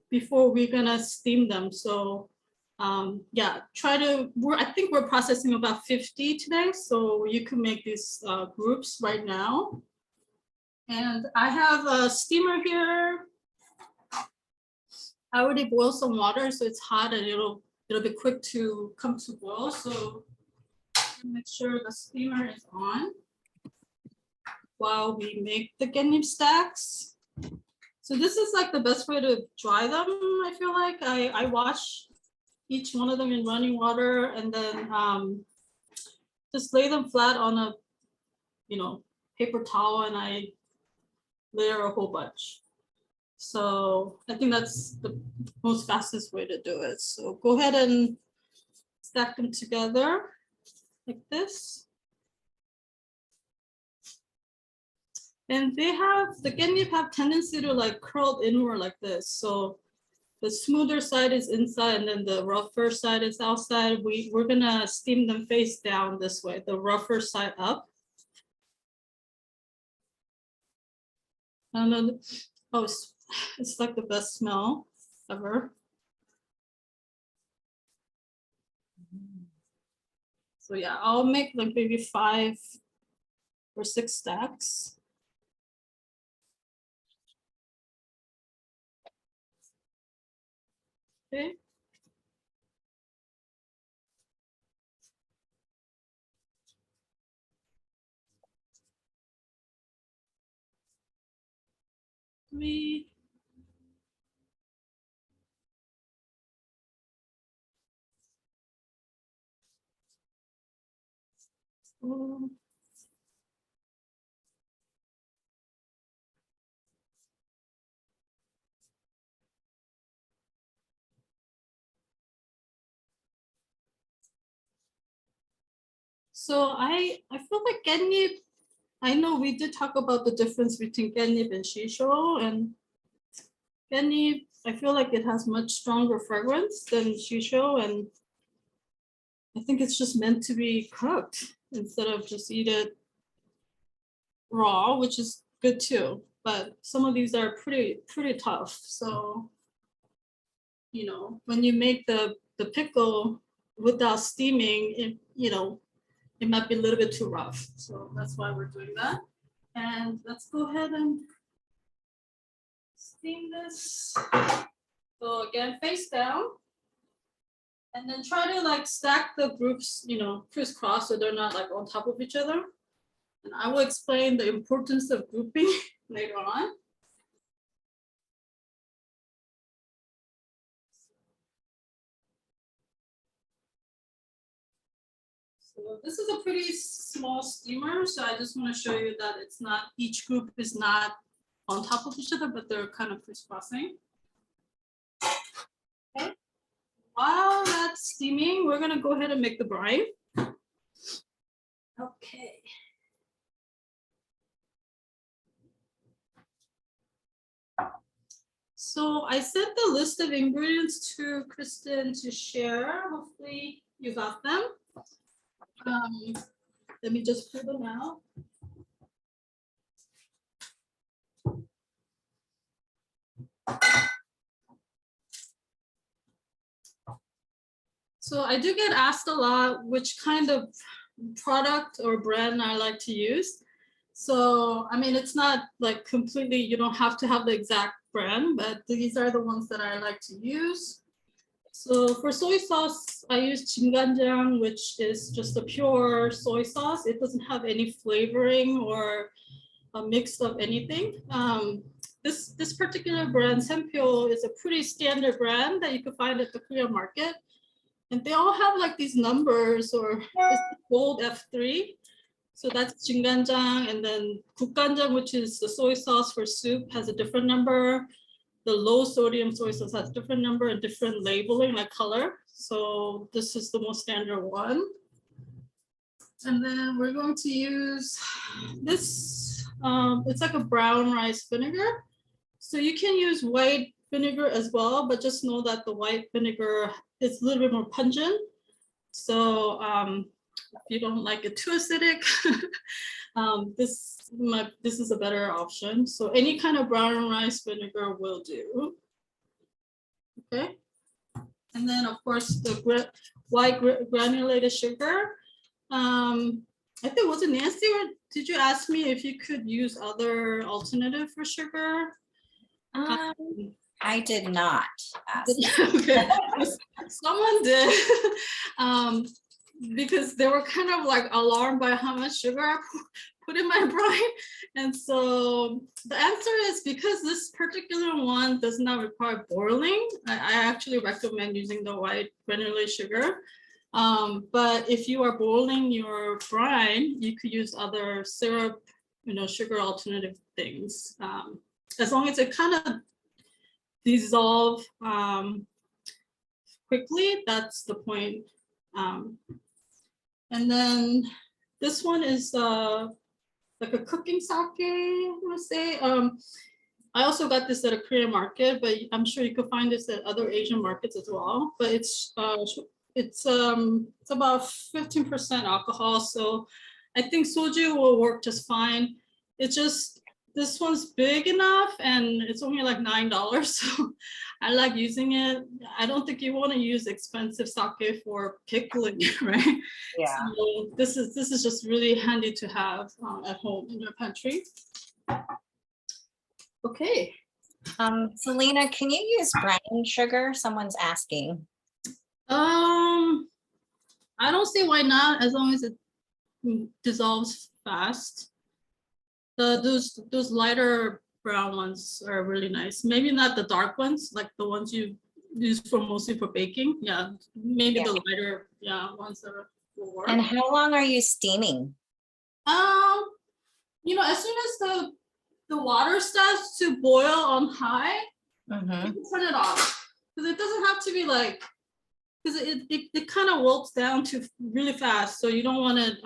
before we're gonna steam them. So yeah, I think we're processing about 50 today. So you can make these groups right now. And I have a steamer here. I already boiled some water, so it's hot and it'll be quick to come to boil. So make sure the steamer is on while we make the kkaennip stacks. So this is like the best way to dry them, I feel like. I wash each one of them in running water and then just lay them flat on a, paper towel, and I layer a whole bunch. So I think that's the most fastest way to do it. So go ahead and stack them together like this. And the kkaennip have tendency to like curl inward like this. So the smoother side is inside and then the rougher side is outside. We're gonna steam them face down this way, the rougher side up. And then, oh, it's like the best smell ever. So yeah, I'll make like maybe 5 or 6 stacks. Okay. Three. Four. So I feel like kkaennip, I know we did talk about the difference between kkaennip and shisho, and kkaennip, I feel like it has much stronger fragrance than shisho, and I think it's just meant to be cooked instead of just eat it raw, which is good too. but some of these are pretty tough. So, you know, when you make the pickle without steaming, it might be a little bit too rough. So that's why we're doing that. And let's go ahead and steam this. So again, face down. And then try to like stack the groups, crisscross so they're not like on top of each other. And I will explain the importance of grouping later on. So this is a pretty small steamer. So I just want to show you that it's not, each group is not on top of each other, but they're kind of crisscrossing. Okay. While that's steaming, we're gonna go ahead and make the brine. Okay. So I sent the list of ingredients to Kristyn to share. Hopefully you got them. Let me just pull them out. So I do get asked a lot which kind of product or brand I like to use. So, I mean, it's not like completely, you don't have to have the exact brand, but these are the ones that I like to use. So for soy sauce, I use Jangajji, which is just a pure soy sauce. It doesn't have any flavoring or a mix of anything. This particular brand, Sempyo, is a pretty standard brand that you can find at the Korean market. And they all have like these numbers, or it's gold F3. So that's Jangajji, and then Gukkanjang, which is the soy sauce for soup, has a different number. The low sodium soy sauce has a different number and different labeling, like color. So this is the most standard one. And then we're going to use this, it's like a brown rice vinegar. So you can use white vinegar as well, but just know that the white vinegar is a little bit more pungent. So if you don't like it too acidic, this is a better option. So any kind of brown rice vinegar will do. Okay. And then of course the white granulated sugar. I think, was it Nancy, or did you ask me if you could use other alternative for sugar? I did not ask. Okay. Someone did. Because they were kind of like alarmed by how much sugar I put in my brine. And so the answer is, because this particular one does not require boiling, I actually recommend using the white granulated sugar. But if you are boiling your brine, you could use other syrup, sugar alternative things. As long as it kind of dissolve quickly, that's the point. And then this one is like a cooking sake, I would say. I also got this at a Korean market, but I'm sure you could find this at other Asian markets as well. But it's about 15% alcohol, so I think soju will work just fine. It's just, this one's big enough and it's only like $9, so I like using it. I don't think you want to use expensive sake for pickling, right? Yeah. So this is just really handy to have at home in your pantry. Okay. Selena, can you use brown sugar? Someone's asking. I don't see why not, as long as it dissolves fast. Those lighter brown ones are really nice. Maybe not the dark ones, like the ones you use for mostly for baking. Yeah, maybe the lighter, ones that will work. And how long are you steaming? As soon as the water starts to boil on high, you can turn it off, because it doesn't have to be like, because it kind of wilts down to really fast, so you don't want it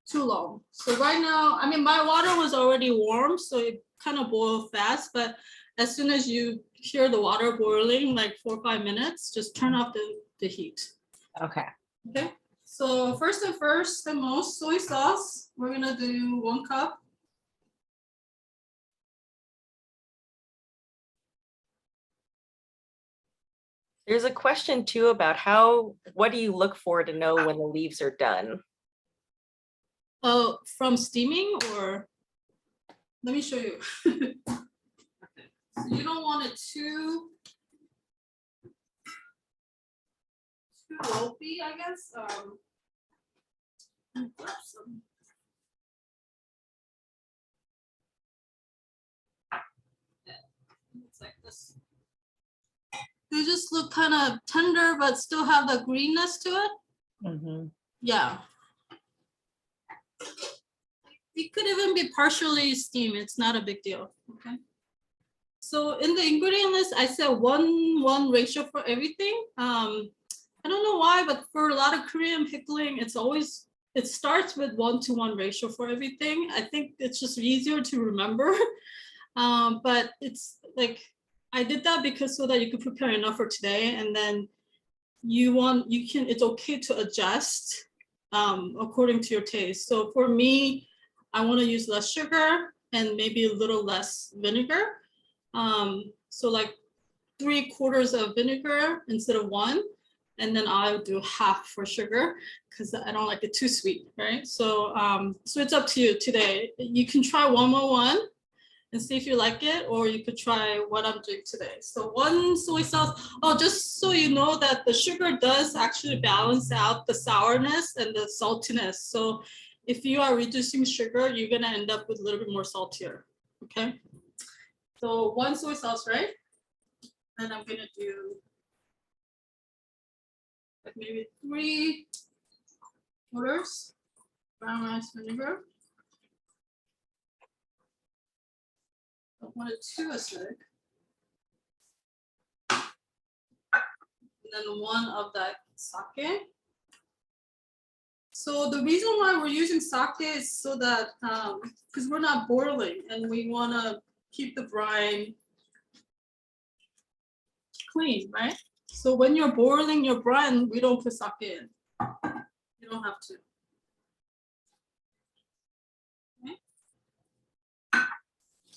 too long. So right now, I mean, my water was already warm, so it kind of boiled fast, but as soon as you hear the water boiling, like 4 or 5 minutes, just turn off the heat. Okay. Okay, so first and foremost, soy sauce. We're gonna do 1 cup. There's a question too about what do you look for to know when the leaves are done? Oh, from steaming or? Let me show you. Okay. So you don't want it too lumpy, I guess. And grab some. Yeah, it's like this. They just look kind of tender, but still have the greenness to it. Yeah. It could even be partially steamed. It's not a big deal. Okay. So in the ingredient list, I said 1:1 ratio for everything. I don't know why, but for a lot of Korean pickling, it starts with 1:1 ratio for everything. I think it's just easier to remember. But it's like, I did that because so that you could prepare enough for today, and then it's okay to adjust according to your taste. So for me, I want to use less sugar and maybe a little less vinegar. So like 3/4 of vinegar instead of 1, and then I'll do half for sugar because I don't like it too sweet, right? So so it's up to you today. You can try 1:1 and see if you like it, or you could try what I'm doing today. So 1 soy sauce. Oh, just so you know that the sugar does actually balance out the sourness and the saltiness. So if you are reducing sugar, you're gonna end up with a little bit more saltier, okay? So 1 soy sauce, right? And I'm gonna do like maybe 3/4 brown rice vinegar. Don't want it too acidic. And then 1 of that sake. So the reason why we're using sake is so that, because we're not boiling and we want to keep the brine clean, right? So when you're boiling your brine, we don't put sake in. You don't have to. Okay.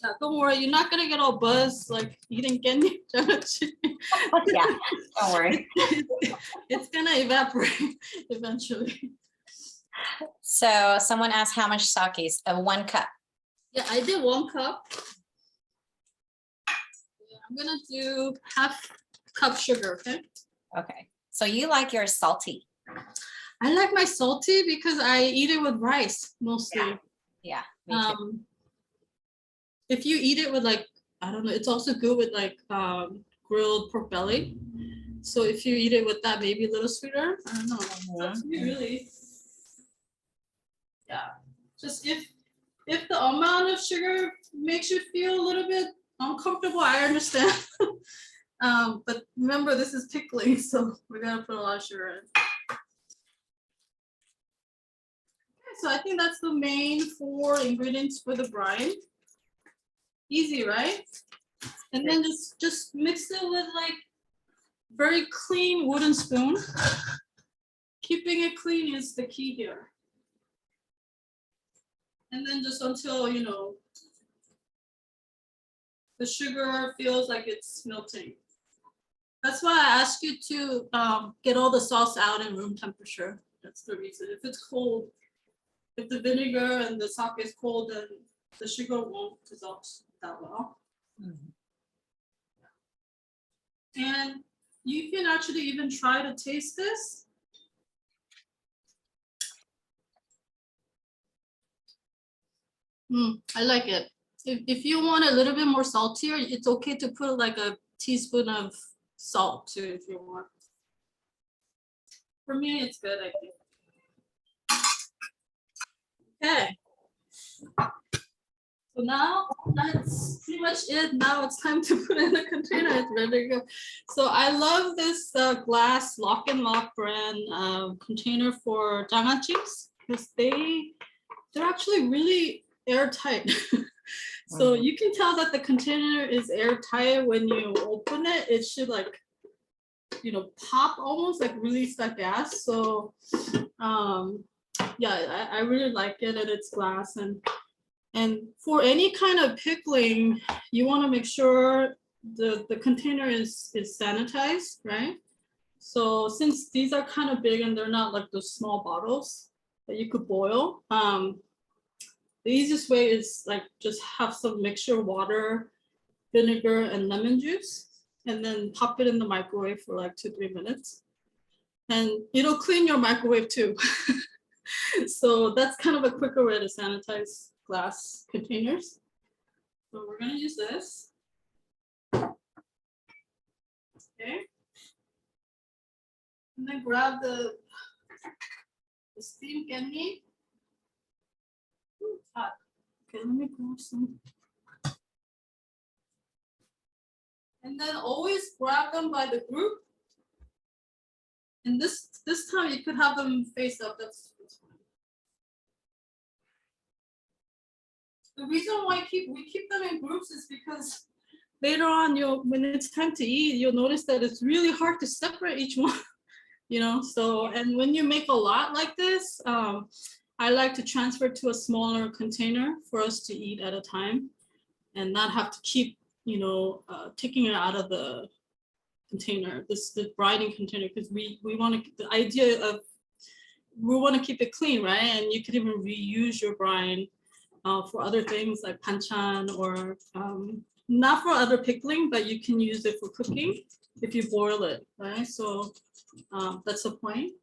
Yeah, don't worry, you're not gonna get all buzzed like eating Kkaennip. Yeah, don't worry. It's gonna evaporate eventually. So someone asked how much sake is 1 cup. Yeah, I did 1 cup. Yeah, I'm gonna do half cup sugar, okay? Okay. So you like yours salty. I like my salty because I eat it with rice mostly. Yeah, me too. If you eat it with like, I don't know, it's also good with like grilled pork belly. So if you eat it with that, maybe a little sweeter. I don't know. That's really. Yeah. Just if the amount of sugar makes you feel a little bit uncomfortable, I understand. But remember, this is pickling, so we're gonna put a lot of sugar in. Okay, so I think that's the main 4 ingredients for the brine. Easy, right? And then just mix it with like very clean wooden spoon. Keeping it clean is the key here. And then just until, you know, the sugar feels like it's melting. That's why I ask you to get all the sauce out in room temperature. That's the reason. If it's cold, if the vinegar and the sake is cold, then the sugar won't dissolve that well. And you can actually even try to taste this. I like it. If you want a little bit more saltier, it's okay to put like a teaspoon of salt too if you want. For me, it's good, I think. Okay. So now that's pretty much it. Now it's time to put it in a container. It's ready to go. So I love this glass Lock and Lock brand container for Jangajjis because they're actually really airtight. So you can tell that the container is airtight when you open it. It should like, you know, pop almost like release that gas. So yeah, I really like it, and it's glass. And for any kind of pickling, you want to make sure the container is sanitized, right? So since these are kind of big and they're not like those small bottles that you could boil, the easiest way is like just have some mixture of water, vinegar, and lemon juice, and then pop it in the microwave for like 2-3 minutes. And it'll clean your microwave too. So that's kind of a quicker way to sanitize glass containers. So we're gonna use this. Okay. And then grab the steamed kkaennip. Ooh, it's hot. Okay, let me grab some. And then always grab them by the group. And this time you could have them face up. That's fine. The reason why we keep them in groups is because later on, when it's time to eat, you'll notice that it's really hard to separate each one. You know, so, and when you make a lot like this, I like to transfer to a smaller container for us to eat at a time and not have to keep, you know, taking it out of the container, the brining container, because we want to, the idea of, we want to keep it clean, right? And you could even reuse your brine for other things like banchan or not for other pickling, but you can use it for cooking if you boil it, right? So that's the point.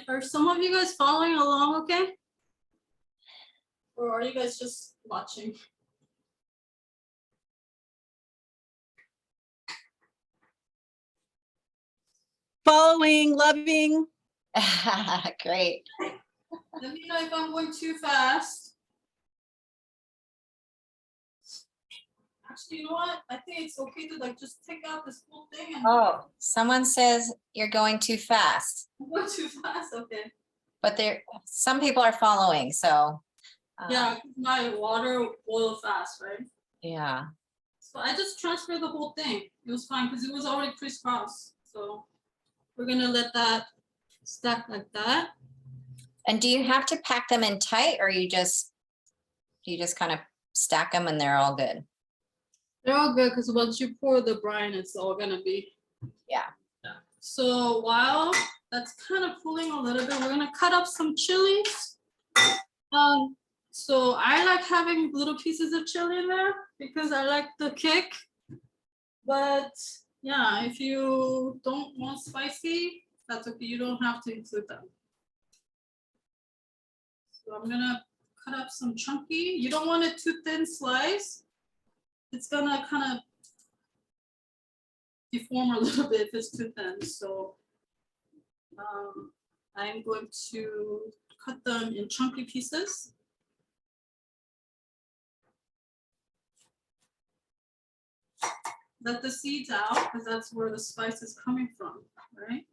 Are some of you guys following along okay? Or are you guys just watching? Following, loving. Great. Let me know if I'm going too fast. Actually, you know what? I think it's okay to like just take out this whole thing and Oh, someone says you're going too fast, I'm going too fast. Okay. but some people are following, so. Yeah, my water boiled fast, right? Yeah. So I just transferred the whole thing. It was fine because it was already crisscross. So we're gonna let that stack like that. And do you have to pack them in tight, or you just kind of stack them and they're all good? They're all good because once you pour the brine, it's all gonna be. Yeah. So while that's kind of cooling a little bit, we're gonna cut up some chilies. So I like having little pieces of chili in there because I like the kick. But yeah, if you don't want spicy, that's okay. You don't have to include them. So I'm gonna cut up some chunky. You don't want it too thin slice. It's gonna kind of deform a little bit if it's too thin. So I'm going to cut them in chunky pieces. Let the seeds out because that's where the spice is coming from, right?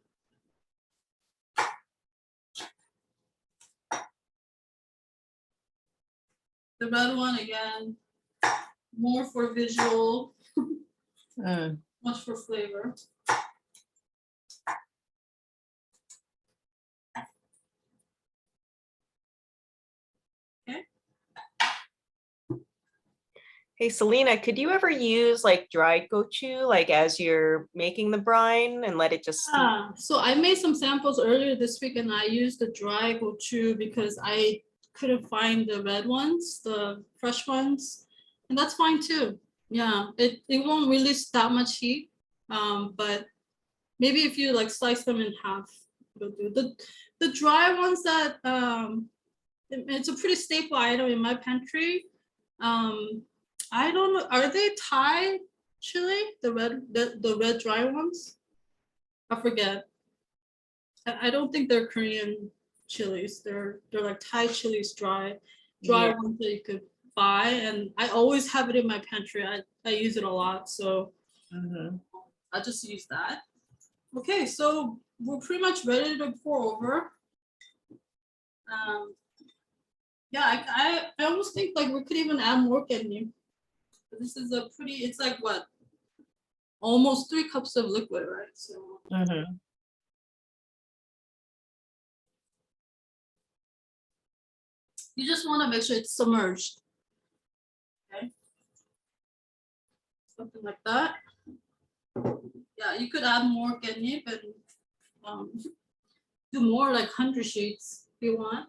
The red one again, more for visual, much for flavor. Okay. Hey, Selena, could you ever use like dried gochu, like as you're making the brine and let it just steep? So I made some samples earlier this week and I used the dry gochu because I couldn't find the red ones, the fresh ones, and that's fine too. Yeah, it won't release that much heat, but maybe if you like slice them in half, it'll do. The dry ones that it's a pretty staple item in my pantry. I don't know, are they Thai chili? The red dry ones? I forget. I don't think they're Korean chilies. They're like Thai chilies, dry Yeah. ones that you could buy, and I always have it in my pantry. I use it a lot, so I just use that. Okay, so we're pretty much ready to pour over. Yeah, I almost think like we could even add more kkaennip. This is a pretty, it's like what? Almost 3 cups of liquid, right? So you just want to make sure it's submerged. something like that. Yeah, you could add more kkaennip and do more like 100 sheets if you want.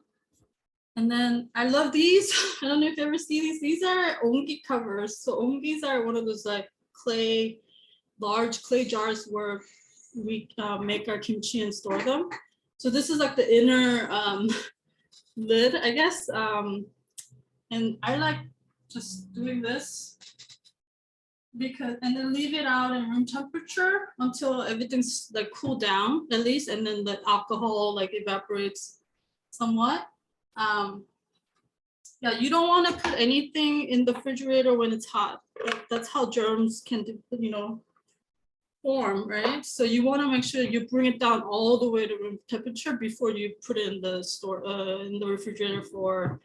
And then I love these. I don't know if you ever see these. These are ongi covers. So ongis are one of those like large clay jars where we make our kimchi and store them. So this is like the inner lid, I guess. And I like just doing this because, and then leave it out in room temperature until everything's like cooled down at least, and then the alcohol like evaporates somewhat. Yeah, you don't want to put anything in the refrigerator when it's hot. That's how germs can, form, right? So you want to make sure you bring it down all the way to room temperature before you put it in the in the refrigerator for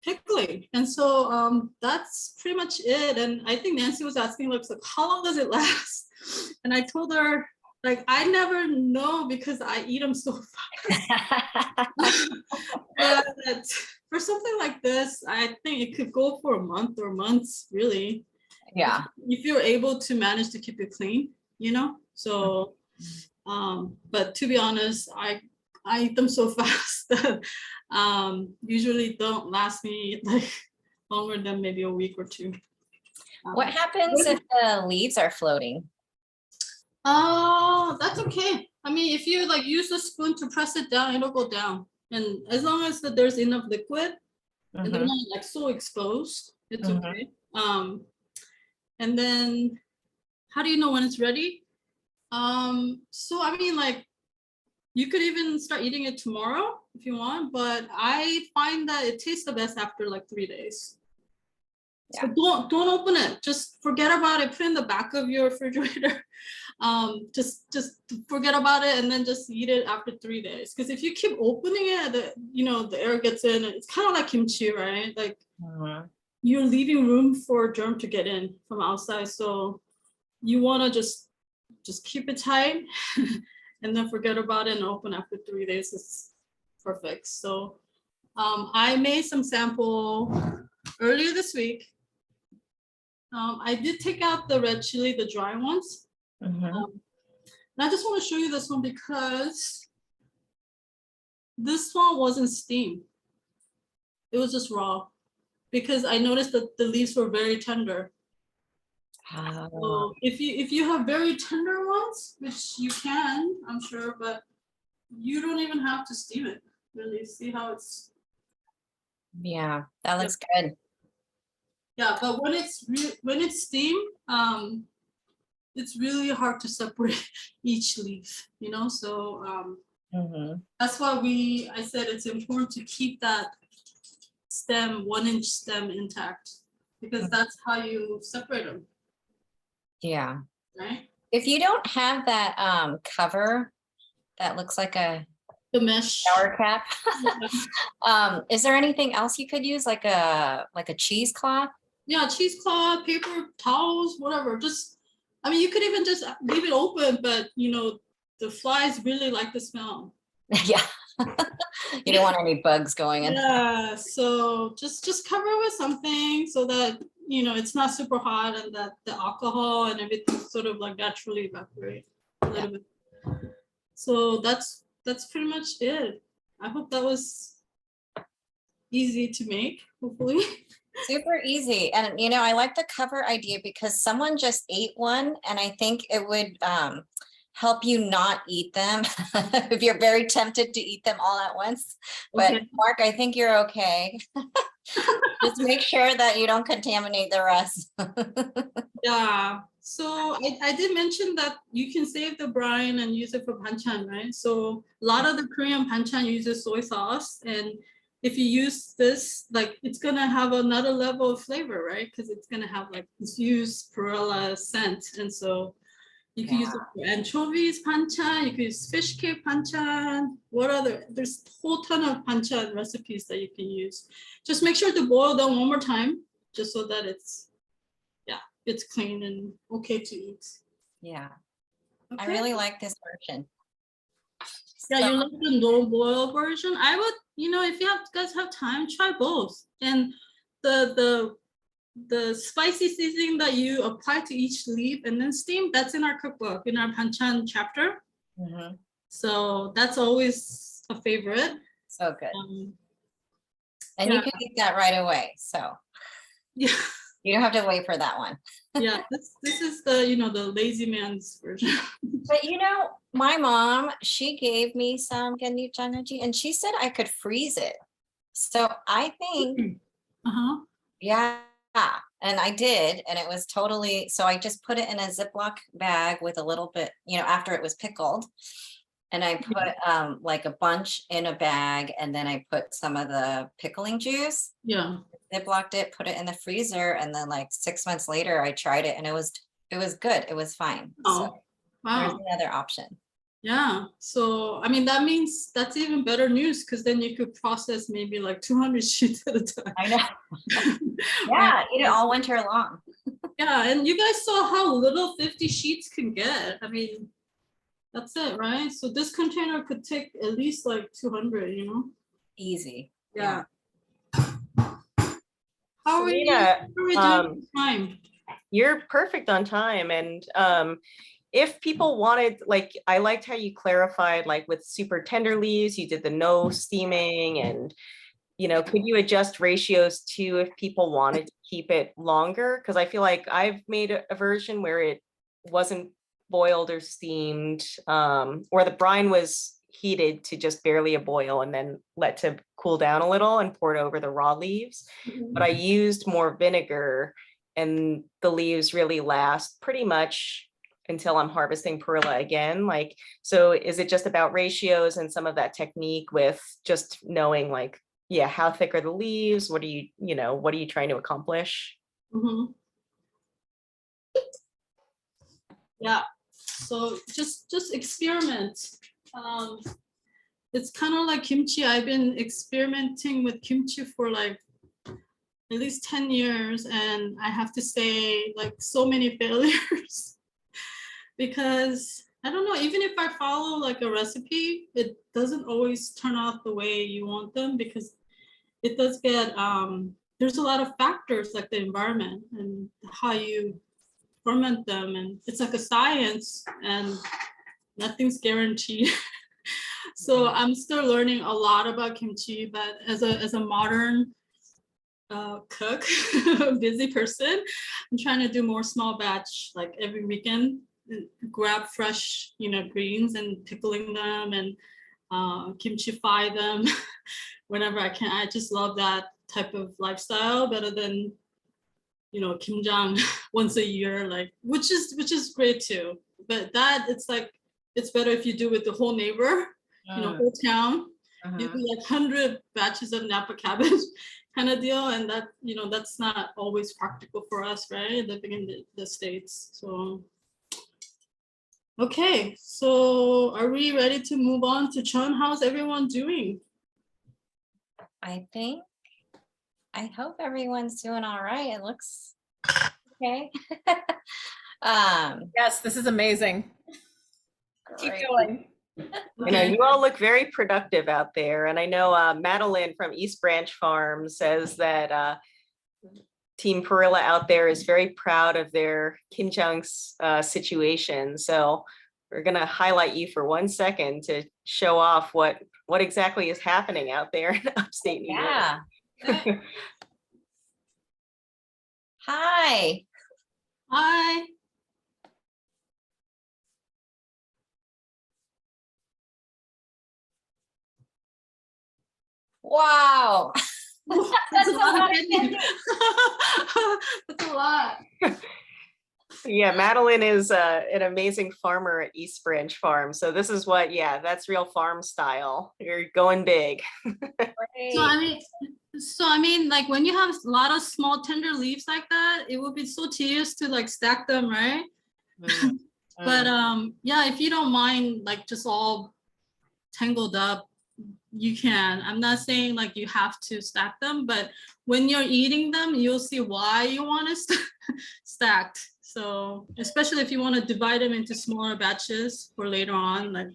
pickling. And so that's pretty much it. And I think Nancy was asking like how long does it last? And I told her like I never know because I eat them so fast. But for something like this, I think it could go for a month or months, really. Yeah. If you're able to manage to keep it clean, So, but to be honest, I eat them so fast that usually don't last me like longer than maybe a week or two. What happens if the leaves are floating? Oh, that's okay. I mean, if you like use a spoon to press it down, it'll go down. And as long as there's enough liquid and they're not like so exposed, it's okay. And then how do you know when it's ready? So I mean, like you could even start eating it tomorrow if you want, but I find that it tastes the best after like 3 days. Yeah. So don't open it. Just forget about it. Put it in the back of your refrigerator. Just forget about it and then just eat it after 3 days. Because if you keep opening it, the air gets in. It's kind of like kimchi, right? Like you're leaving room for germ to get in from outside. So you want to just keep it tight and then forget about it and open after 3 days. It's perfect. So I made some sample earlier this week. I did take out the red chili, the dry ones. And I just want to show you this one because this one wasn't steamed. It was just raw because I noticed that the leaves were very tender. So if you have very tender ones, which you can, I'm sure, but you don't even have to steam it. Really, see how it's. Yeah, that looks good. Yeah, but when it's steamed, it's really hard to separate each leaf, So that's why I said it's important to keep that stem, 1-inch stem intact, because that's how you separate them. Yeah. Right. If you don't have that cover that looks like the mesh shower cap, is there anything else you could use, like a cheesecloth? Yeah, cheesecloth, paper towels, whatever. You could even just leave it open, but the flies really like the smell. Yeah. You don't want any bugs going in. Yeah, so just cover it with something so that it's not super hot and that the alcohol and everything sort of like naturally evaporate a little bit. So that's pretty much it. I hope that was easy to make, hopefully. Super easy. And I like the cover idea because someone just ate one and I think it would help you not eat them if you're very tempted to eat them all at once. But okay. Mark, I think you're okay. Just make sure that you don't contaminate the rest. Yeah. So I did mention that you can save the brine and use it for banchan, right? So a lot of the Korean banchan uses soy sauce, and if you use this, like it's gonna have another level of flavor, right? Because it's gonna have like infused perilla scent, and so you can use it for anchovies banchan, you can use fish cake banchan. There's a whole ton of banchan recipes that you can use. Just make sure to boil them one more time, just so that it's clean and okay to eat. Yeah. Okay. I really like this version. Yeah, you like the no boil version? I would, if you guys have time, try both. And the the spicy seasoning that you apply to each leaf and then steam, that's in our cookbook, in our banchan chapter. Mhm. So that's always a favorite. So good. And yeah. you can eat that right away. So Yeah, you don't have to wait for that one. yeah. This is the, you know, the lazy man's version. But you know, my mom, she gave me some Kkaennip Jangajji and she said I could freeze it. So I think, Uh-huh. yeah, and I did, and it was totally, so I just put it in a Ziploc bag with a little bit, you know, after it was pickled. And I put like a bunch in a bag, and then I put some of the pickling juice, Yeah. Ziplocked it, put it in the freezer, and then like 6 months later I tried it and it was good. It was fine. Oh, So there's wow. another option. Yeah. So, I mean, that means that's even better news because then you could process maybe like 200 sheets at a time. I know. Yeah, eat it all winter long. Yeah. And you guys saw how little 50 sheets can get. I mean, that's it, right? So this container could take at least like 200, you know? Easy. Yeah. How are we Selena, doing on time? you're perfect on time. And if people wanted, like, I liked how you clarified, like with super tender leaves, you did the no steaming, and, you know, could you adjust ratios too if people wanted to keep it longer? Because I feel like I've made a version where it wasn't boiled or steamed, or the brine was heated to just barely a boil and then let to cool down a little and poured over the raw leaves. But I used more vinegar, and the leaves really last pretty much until I'm harvesting perilla again. Like, so is it just about ratios and some of that technique with just knowing, like, yeah, how thick are the leaves? What are you, you know, what are you trying to accomplish? Mm-hmm. Yeah. So just experiment. It's kind of like kimchi. I've been experimenting with kimchi for like at least 10 years, and I have to say, like, so many failures because I don't know, even if I follow like a recipe, it doesn't always turn out the way you want them because it does get there's a lot of factors like the environment and how you ferment them, and it's like a science and nothing's guaranteed. So I'm still learning a lot about kimchi, but as a modern cook, busy person, I'm trying to do more small batch, like every weekend, grab fresh, you know, greens and pickling them and kimchi-fy them whenever I can. I just love that type of lifestyle better than, you know, Kimjang once a year, like, which is great too. But that, it's like, it's better if you do with the whole neighbor, you know, whole town. You do like 100 batches of Napa cabbage kind of deal, and that, you know, that's not always practical for us, right? Living in the States. So, okay, so are we ready to move on to Jeon? How's everyone doing? I hope everyone's doing all right. It looks okay. Yes, this is amazing. Keep Great. going. You know, you all look very productive out there. And I know Madeline from East Branch Farm says that Team Perilla out there is very proud of their Kimjang's situation. So we're going to highlight you for 1 second to show off what exactly is happening out there in upstate New York. Yeah. Hi. Hi. Wow. That's a lot. That's a lot. Yeah, Madeline is an amazing farmer at East Branch Farm. So this is what, yeah, that's real farm style. You're going big. So I mean, like when you have a lot of small tender leaves like that, it would be so tedious to like stack them, right? But yeah, if you don't mind, like just all tangled up, you can. I'm not saying like you have to stack them, but when you're eating them, you'll see why you want to stacked. So especially if you want to divide them into smaller batches for later on, like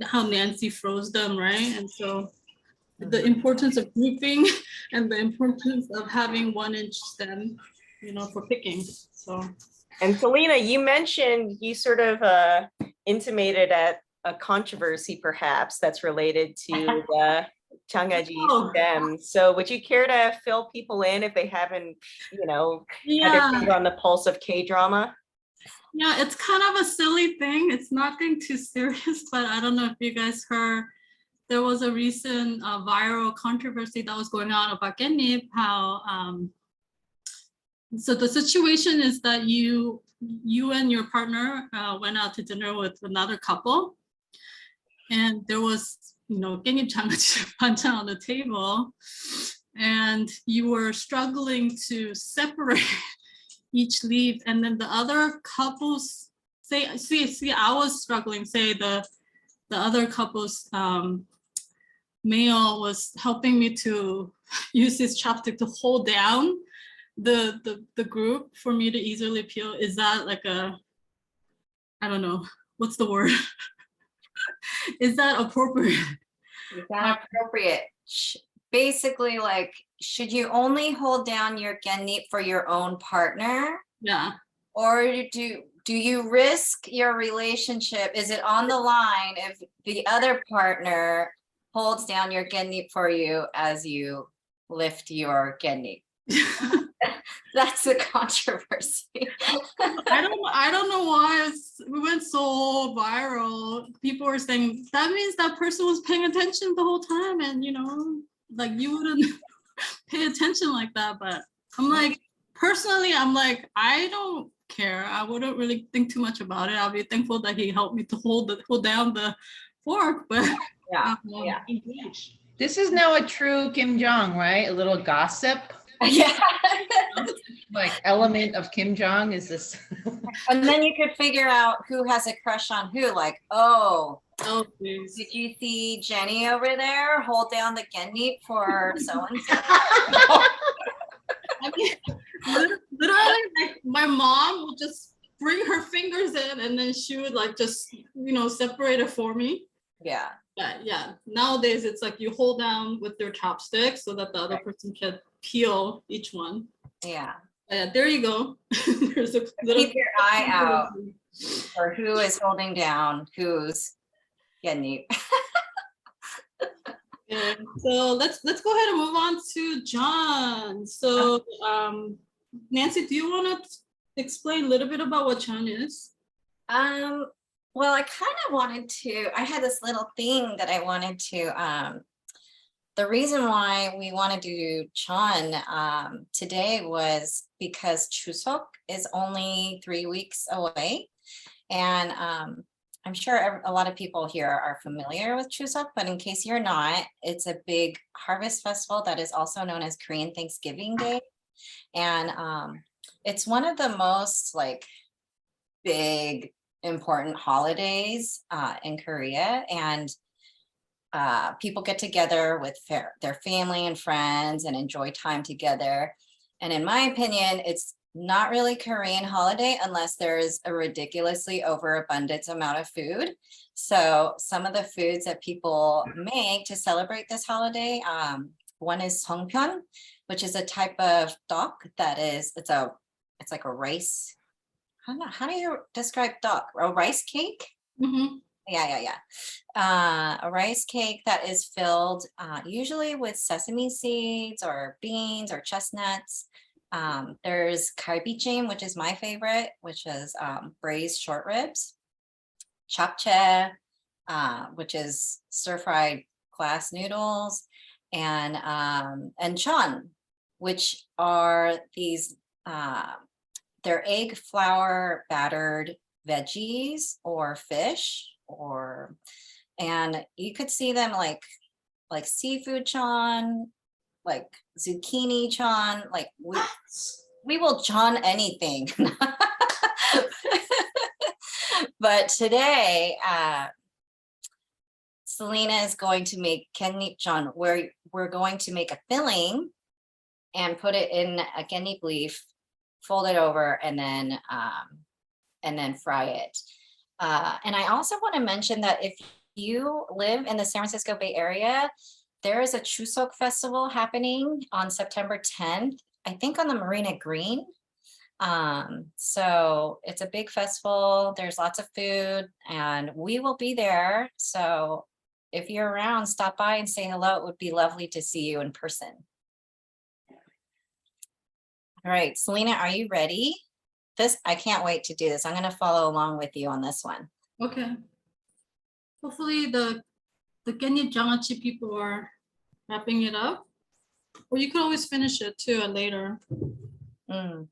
how Nancy froze them, right? And so the importance of grouping and the importance of having 1-inch stem for picking. So. And Selina, you mentioned you sort of intimated at a controversy perhaps that's related to the Jangajji stem. So would you care to fill people in if they haven't, had their finger on the pulse of K-drama? Yeah, it's kind of a silly thing. It's nothing too serious, but I don't know if you guys heard, there was a recent viral controversy that was going on about Kkaennip, how so the situation is that you and your partner went out to dinner with another couple, and there was Kkaennip Jangajji 반찬 on the table, and you were struggling to separate each leaf, and then the other couples see I was struggling, say the other couple's male was helping me to use his chopstick to hold down the group for me to easily peel. Is that like I don't know, what's the word? Is that appropriate? Is that appropriate? Basically, like, should you only hold down your Kkaennip for your own partner? Yeah. Or do you risk your relationship? Is it on the line if the other partner holds down your Kkaennip for you as you lift your Kkaennip? That's the controversy. I don't know why we went so viral. People were saying that means that person was paying attention the whole time, and like you wouldn't pay attention like that. But I'm like, personally, I'm like, I don't care. I wouldn't really think too much about it. I'll be thankful that he helped me to hold down the fork. But yeah. This is now a true Kimjang, right? A little gossip. Yeah. Like element of Kimjang is this. And then you could figure out who has a crush on who. Like, please. Did you see Jenny over there hold down the Kkaennip for so and so? I mean, literally, like, my mom would just bring her fingers in, and then she would like just separate it for me. Yeah. But yeah, nowadays it's like you hold down with your chopsticks so that the other person can peel each one. Yeah. There you go. There's a little. Keep your eye out for who is holding down who's Kkaennip. So let's go ahead and move on to John. So Nancy, do you want to explain a little bit about what John is? Well, I kind of wanted to, I had this little thing that I wanted to, the reason why we wanted to do Jeon today was because Chuseok is only 3 weeks away. And I'm sure a lot of people here are familiar with Chuseok, but in case you're not, it's a big harvest festival that is also known as Korean Thanksgiving Day. And it's one of the most like big important holidays in Korea, and people get together with their family and friends and enjoy time together. And in my opinion, it's not really Korean holiday unless there is a ridiculously overabundance amount of food. So some of the foods that people make to celebrate this holiday, one is seongpyeon, which is a type of duck that is, it's like a rice. How do you describe duck? A rice cake? Mm-hmm. Yeah. A rice cake that is filled usually with sesame seeds or beans or chestnuts. There's galbichim, which is my favorite, which is braised short ribs. Japchae, which is stir-fried glass noodles, and jeon, which are these they're egg flour battered veggies or fish, and you could see them like seafood jeon, like zucchini jeon, like we will jeon anything. But today Selina is going to make Kkaennip jeon, where we're going to make a filling and put it in a Kkaennip leaf, fold it over, and then fry it. And I also want to mention that if you live in the San Francisco Bay Area, there is a Chuseok festival happening on September 10th, I think on the Marina Green. So it's a big festival. There's lots of food and we will be there. So if you're around, stop by and say hello. It would be lovely to see you in person. All right, Selena, are you ready? I can't wait to do this. I'm going to follow along with you on this one. Okay. Hopefully the Kkaennip Jangajji people are wrapping it up. Or you can always finish it too later. Mm.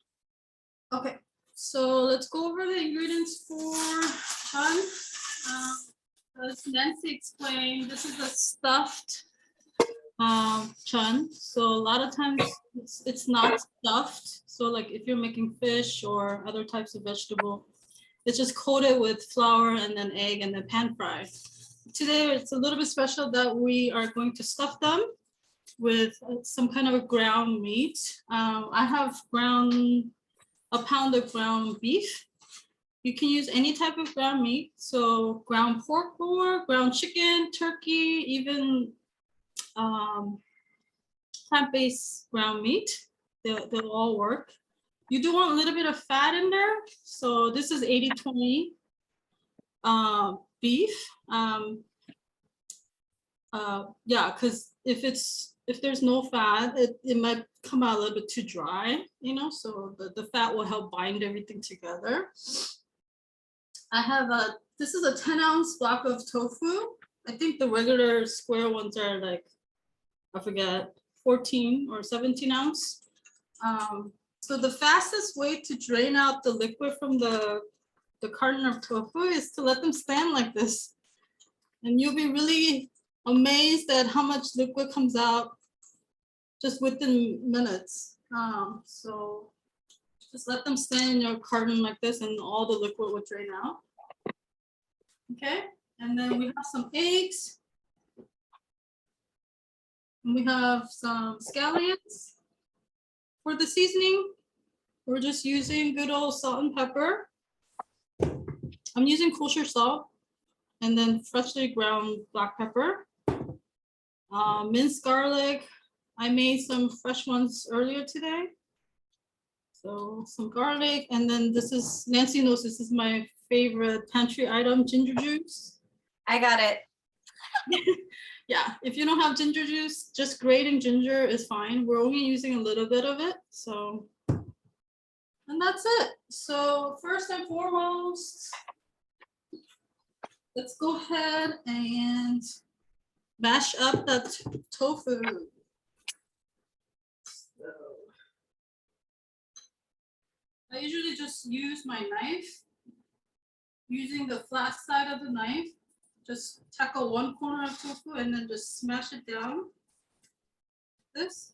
Okay, so let's go over the ingredients for chun. As Nancy explained, this is a stuffed chun. So a lot of times it's not stuffed. So like if you're making fish or other types of vegetable, it's just coated with flour and then egg and then pan fried. Today it's a little bit special that we are going to stuff them with some kind of a ground meat. I have a pound of ground beef. You can use any type of ground meat. So ground pork or ground chicken, turkey, even plant-based ground meat. They'll all work. You do want a little bit of fat in there. So this is 80-20 beef. Yeah, because if there's no fat, it might come out a little bit too dry, you know, so the fat will help bind everything together. I have this is a 10-ounce block of tofu. I think the regular square ones are like, I forget, 14 or 17 ounce. So the fastest way to drain out the liquid from the carton of tofu is to let them stand like this. And you'll be really amazed at how much liquid comes out just within minutes. So just let them stand in your carton like this and all the liquid will drain out. Okay, and then we have some eggs. And we have some scallions. For the seasoning, we're just using good old salt and pepper. I'm using kosher salt and then freshly ground black pepper. Minced garlic. I made some fresh ones earlier today. So some garlic, and then this is, Nancy knows this is my favorite pantry item, ginger juice. I got it. Yeah, if you don't have ginger juice, just grating ginger is fine. We're only using a little bit of it, so. And that's it. So first and foremost, let's go ahead and mash up that tofu. So, I usually just use my knife. Using the flat side of the knife, just tackle one corner of tofu and then just smash it down. This.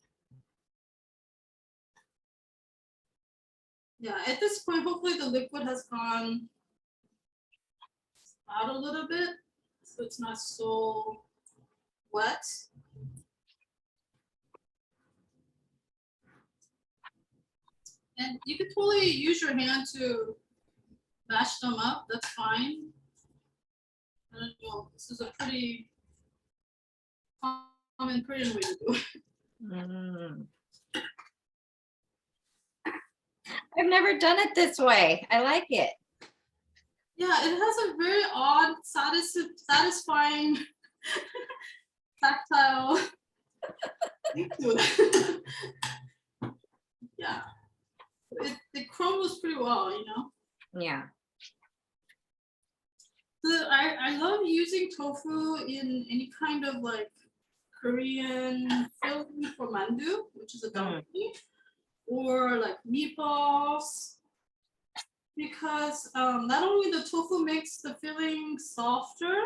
Yeah, at this point, hopefully the liquid has gone out a little bit, so it's not so wet. And you can totally use your hand to mash them up, that's fine. I don't know, this is a pretty common Korean way to do it. Mm. I've never done it this way. I like it. Yeah, it has a very odd, satisfying, tactile. Yeah, it crumbles pretty well, you know. Yeah. I love using tofu in any kind of like Korean filling for mandu, which is a dumpling, or like meatballs, because not only the tofu makes the filling softer,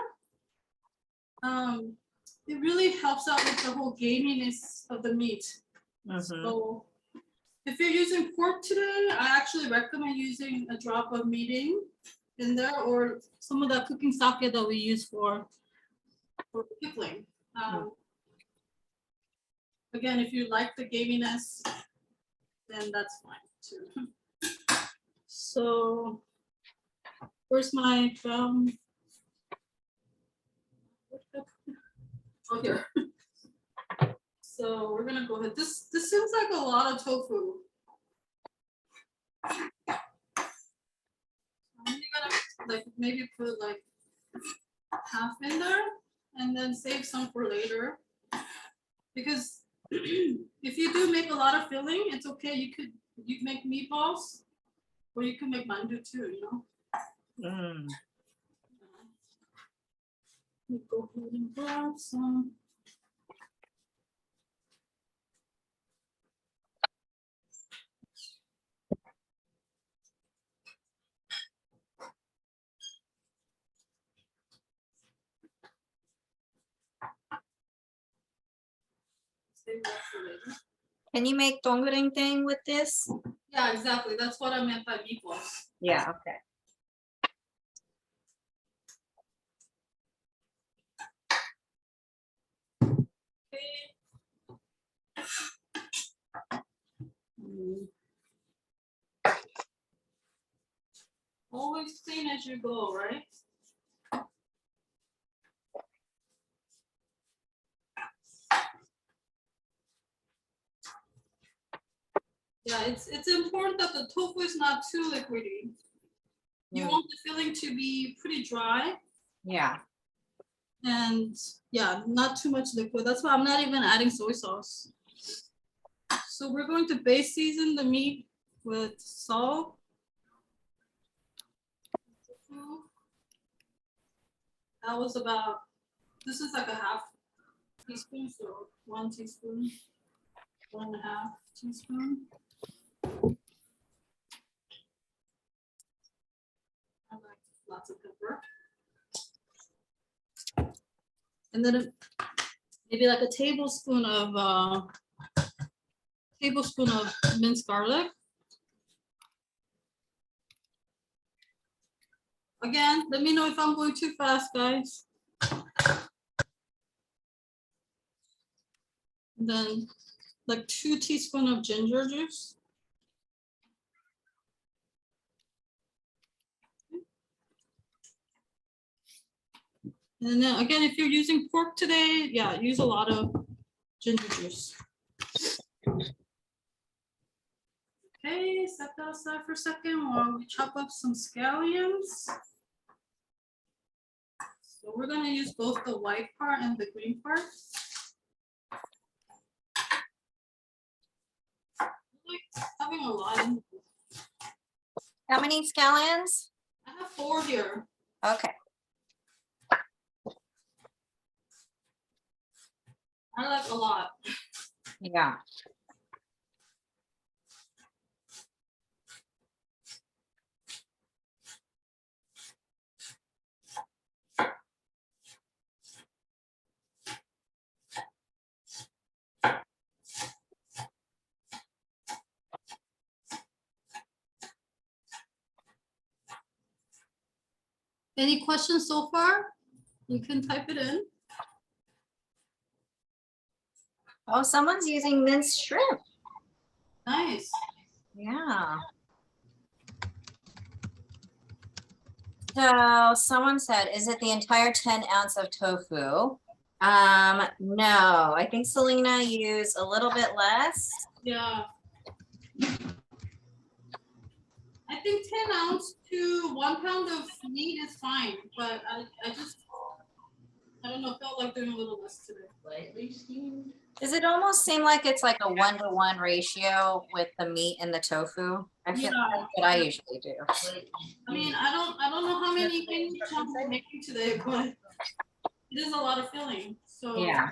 it really helps out with the whole gaminess of the meat. So if you're using pork today, I actually recommend using a drop of meating in there, or some of that cooking sake that we use for pickling. Again, if you like the gaminess, then that's fine too. So where's my oh, here. So we're gonna go ahead. This seems like a lot of tofu. like maybe put like half in there and then save some for later. Because if you do make a lot of filling, it's okay. You make meatballs, or you can make mandu too, you know. Mm. Let me go ahead and grab some. Save that for later. Can you make donggering with this? Yeah, exactly. That's what I meant by meatballs. Yeah, okay. Always clean as you go, right? Yeah, it's important that the tofu is not too liquidy. You want the filling to be pretty dry. Yeah. And yeah, not too much liquid. That's why I'm not even adding soy sauce. So we're going to base season the meat with salt. That was about, this is like a half teaspoon, so 1 teaspoon, 1.5 teaspoon. I like lots of pepper. And then maybe like a tablespoon of minced garlic. Again, let me know if I'm going too fast, guys. And then like 2 teaspoons of ginger juice. And then again, if you're using pork today, yeah, use a lot of ginger juice. Okay, set that aside for a second while we chop up some scallions. So we're gonna use both the white part and the green part. Like having a lot in. How many scallions? I have 4 here. Okay. I like a lot. Yeah. Any questions so far? You can type it in. Oh, someone's using minced shrimp. Nice. Yeah. So someone said, is it the entire 10 ounce of tofu? No, I think Selena used a little bit less. Yeah. I think 10 ounce to 1 pound of meat is fine, but I don't know, felt like doing a little less today. Lightly steamed. Does it almost seem like it's like a 1-to-1 ratio with the meat and the tofu? I feel that's what I usually do. I mean, I don't know how many I'm making today, but it is a lot of filling. So Yeah.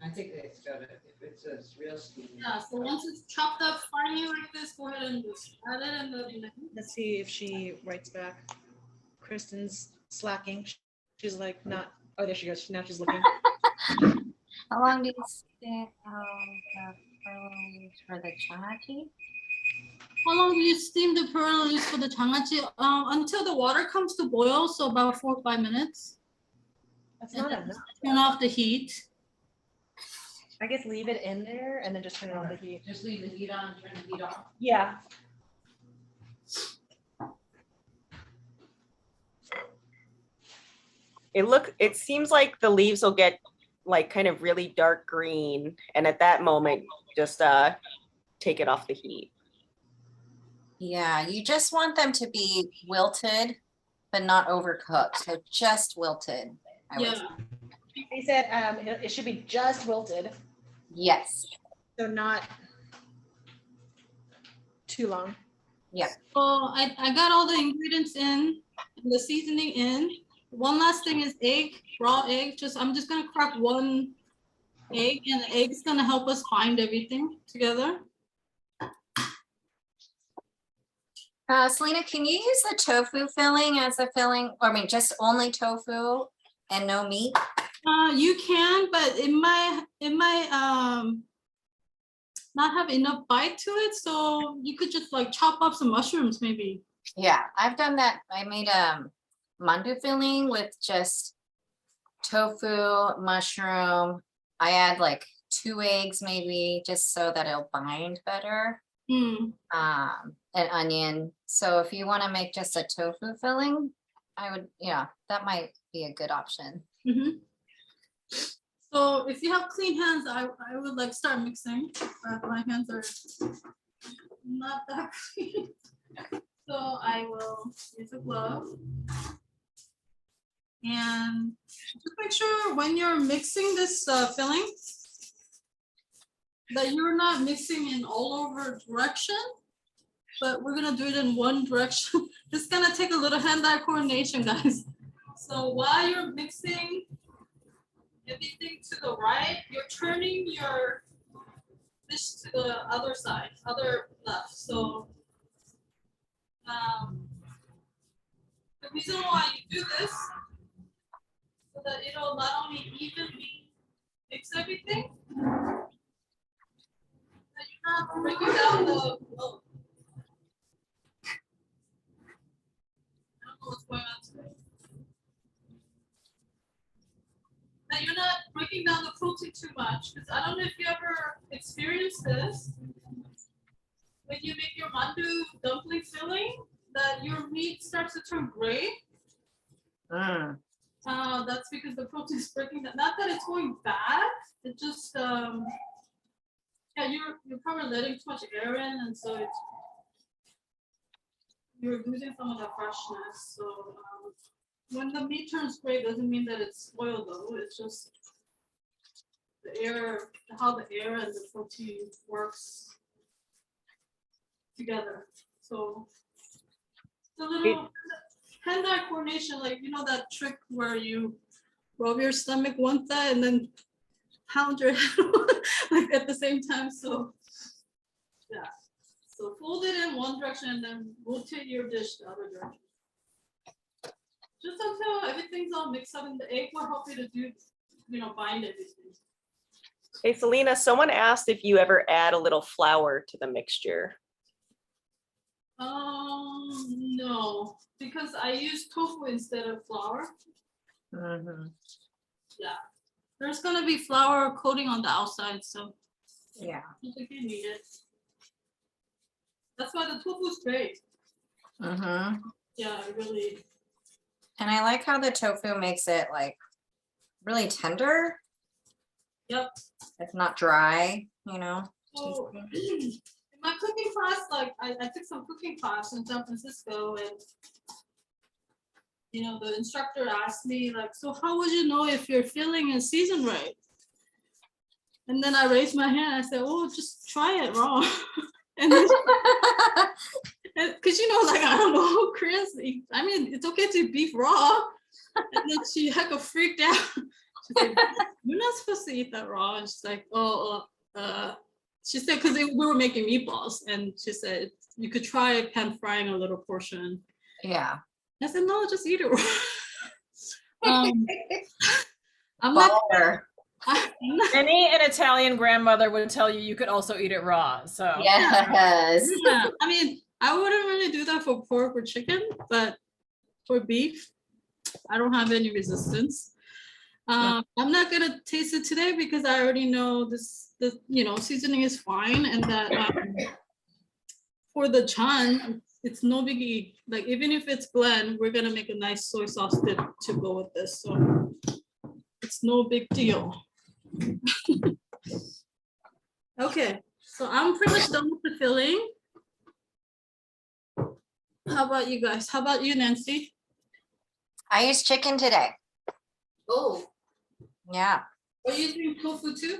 I think it's gotta, if it's a real steam. yeah, so once it's chopped up finely like this, go ahead and just add it in the Let's see if she writes back. Kristyn's slacking. She's like not, oh, there she goes. Now she's looking. How long do you think for the Jangajji? How long do you steam the pearl leaves for the Jangajji? Until the water comes to boil, so about 4 or 5 minutes. That's not enough. Turn off the heat. I guess leave it in there and then just turn it on the heat. Just leave the heat on, turn the heat off. Yeah. It seems like the leaves will get like kind of really dark green. And at that moment, just take it off the heat. Yeah, you just want them to be wilted, but not overcooked. So just wilted. I would Yeah. say. They said it should be just wilted, Yes. so not too long. Yeah. So I got all the ingredients in, and the seasoning in. One last thing is egg, raw egg. I'm just gonna crack one egg, and the egg is gonna help us bind everything together. Selena, can you use the tofu filling as a filling? Or I mean, just only tofu and no meat? You can, but it might not have enough bite to it. So you could just like chop up some mushrooms, maybe. Yeah, I've done that. I made a mandu filling with just tofu, mushroom. I add like 2 eggs maybe, just so that it'll bind better. And onion. So if you want to make just a tofu filling, I would, yeah, that might be a good option. So if you have clean hands, I would like start mixing, but my hands are not that clean. So I will use a glove. And just make sure when you're mixing this filling, that you're not mixing in all over direction, but we're gonna do it in one direction. It's gonna take a little hand-eye coordination, guys. So while you're mixing everything to the right, you're turning your dish to the other side, other left. So the reason why you do this, so that it'll not only evenly mix everything, that you're not breaking down the, oh. I don't know what's going on today. That you're not breaking down the protein too much, because I don't know if you ever experienced this. When you make your mandu dumpling filling, that your meat starts to turn gray. That's because the protein is breaking that. Not that it's going bad, it just yeah, you're probably letting too much air in, and so it's you're losing some of the freshness. So when the meat turns gray, doesn't mean that it's spoiled though. It's just the air, how the air and the protein works together. So the little hand-eye coordination, like you know that trick where you rub your stomach one side and then pound your head like at the same time. So yeah. So fold it in one direction and then rotate your dish the other direction. Just until everything's all mixed up, and the egg will help you to do, you know, bind everything. Hey, Selena, someone asked if you ever add a little flour to the mixture. No, because I use tofu instead of flour. Yeah, there's gonna be flour coating on the outside, so yeah, I don't think you need it. That's why the tofu is great. Yeah, really. And I like how the tofu makes it like really tender. Yep. It's not dry, you know. So in my cooking class, like I took some cooking class in San Francisco, and you know, the instructor asked me like, so how would you know if your filling is seasoned right? And then I raised my hand, I said, oh, just try it raw. And then because you know, like I don't know, Koreans eat, I mean, it's okay to beef raw. And then she hecka freaked out. She's like, you're not supposed to eat that raw. And she's like, she said, because we were making meatballs, and she said you could try pan frying a little portion. Yeah. I said, no, just eat it raw. I'm not. Any an Italian grandmother would tell you you could also eat it raw. So yes. Yeah. I mean, I wouldn't really do that for pork or chicken, but for beef, I don't have any resistance. I'm not gonna taste it today because I already know the you know, seasoning is fine, and that for the chan, it's no biggie. Like even if it's blend, we're gonna make a nice soy sauce dip to go with this, so it's no big deal. Okay, so I'm pretty much done with the filling. How about you guys? How about you, Nancy? I used chicken today. Oh, Yeah. are you doing tofu too?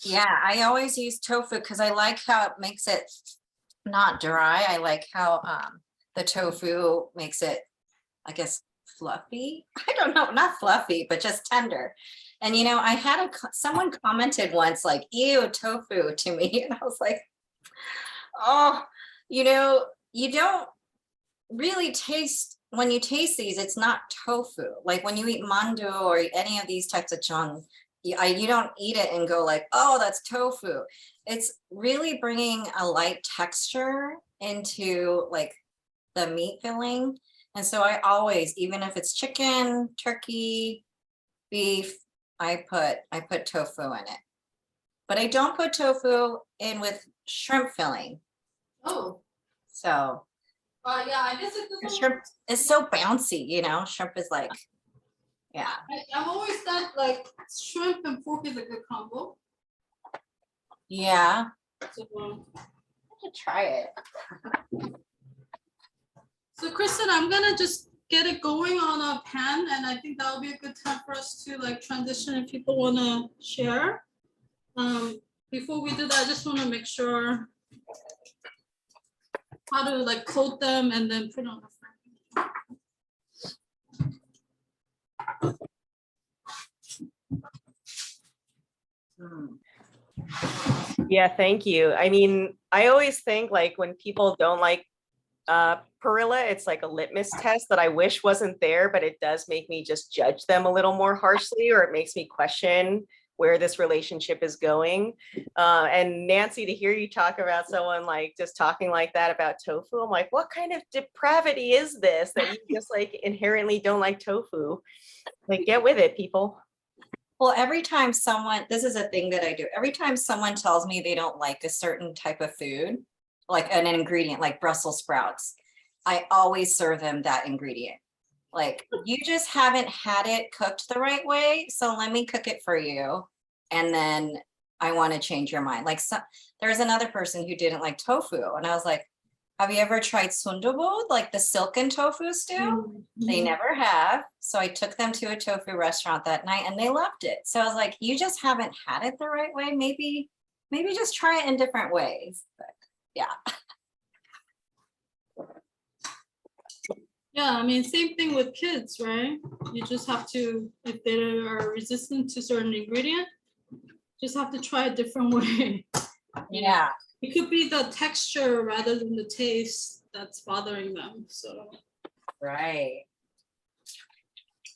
Yeah, I always use tofu because I like how it makes it not dry. I like how the tofu makes it, I guess, fluffy. I don't know, not fluffy, but just tender. And you know, I had someone commented once like, ew, tofu to me. And I was like, oh, you know, you don't really taste, when you taste these, it's not tofu. Like when you eat mandu or any of these types of jang, you don't eat it and go like, oh, that's tofu. It's really bringing a light texture into like the meat filling. And so I always, even if it's chicken, turkey, beef, I put tofu in it. But I don't put tofu in with shrimp filling. Oh, So yeah, I guess it doesn't. shrimp is so bouncy, you know, shrimp is like, yeah. I've always thought like shrimp and pork is a good combo. Yeah, So, I could try it. so Kristyn, I'm gonna just get it going on a pan, and I think that'll be a good time for us to like transition if people wanna share. Before we do that, I just wanna make sure how to like coat them and then put on the frame. Yeah, thank you. I mean, I always think like when people don't like perilla, it's like a litmus test that I wish wasn't there, but it does make me just judge them a little more harshly, or it makes me question where this relationship is going. And Nancy, to hear you talk about someone like just talking like that about tofu, I'm like, what kind of depravity is this that you just like inherently don't like tofu? Like, get with it, people. Well, every time someone, this is a thing that I do, every time someone tells me they don't like a certain type of food, like an ingredient like Brussels sprouts, I always serve them that ingredient. Like, you just haven't had it cooked the right way, so let me cook it for you. And then I want to change your mind. Like, there's another person who didn't like tofu. And I was like, have you ever tried sundubu, like the silken tofu stew? They never have. So I took them to a tofu restaurant that night and they loved it. So I was like, you just haven't had it the right way. Maybe just try it in different ways. But yeah. Yeah, I mean, same thing with kids, right? You just have to, if they are resistant to certain ingredient, just have to try a different way. Yeah. It could be the texture rather than the taste that's bothering them. So Right.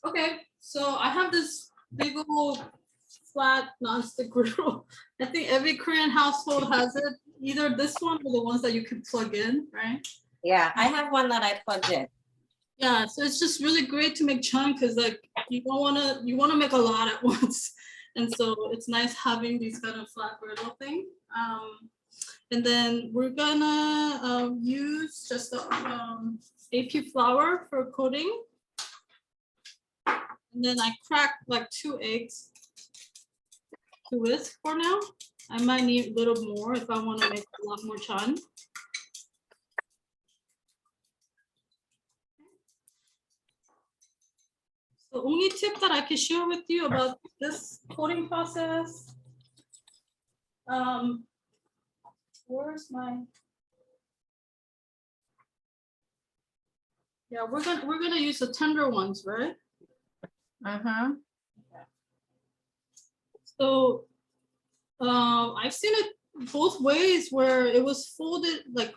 okay, so I have this big old flat nonstick grill. I think every Korean household has it, either this one or the ones that you can plug in, right? Yeah, I have one that I plugged in. Yeah, so it's just really great to make chunk because like you want to make a lot at once, and so it's nice having these kind of flat griddle thing. And then we're gonna use just the AP flour for coating, and then I cracked like 2 eggs to whisk for now. I might need a little more if I want to make a lot more chan. The only tip that I can share with you about this coating process, where's my? Yeah, we're gonna use the tender ones, right? Mm-hmm. So I've seen it both ways where it was folded like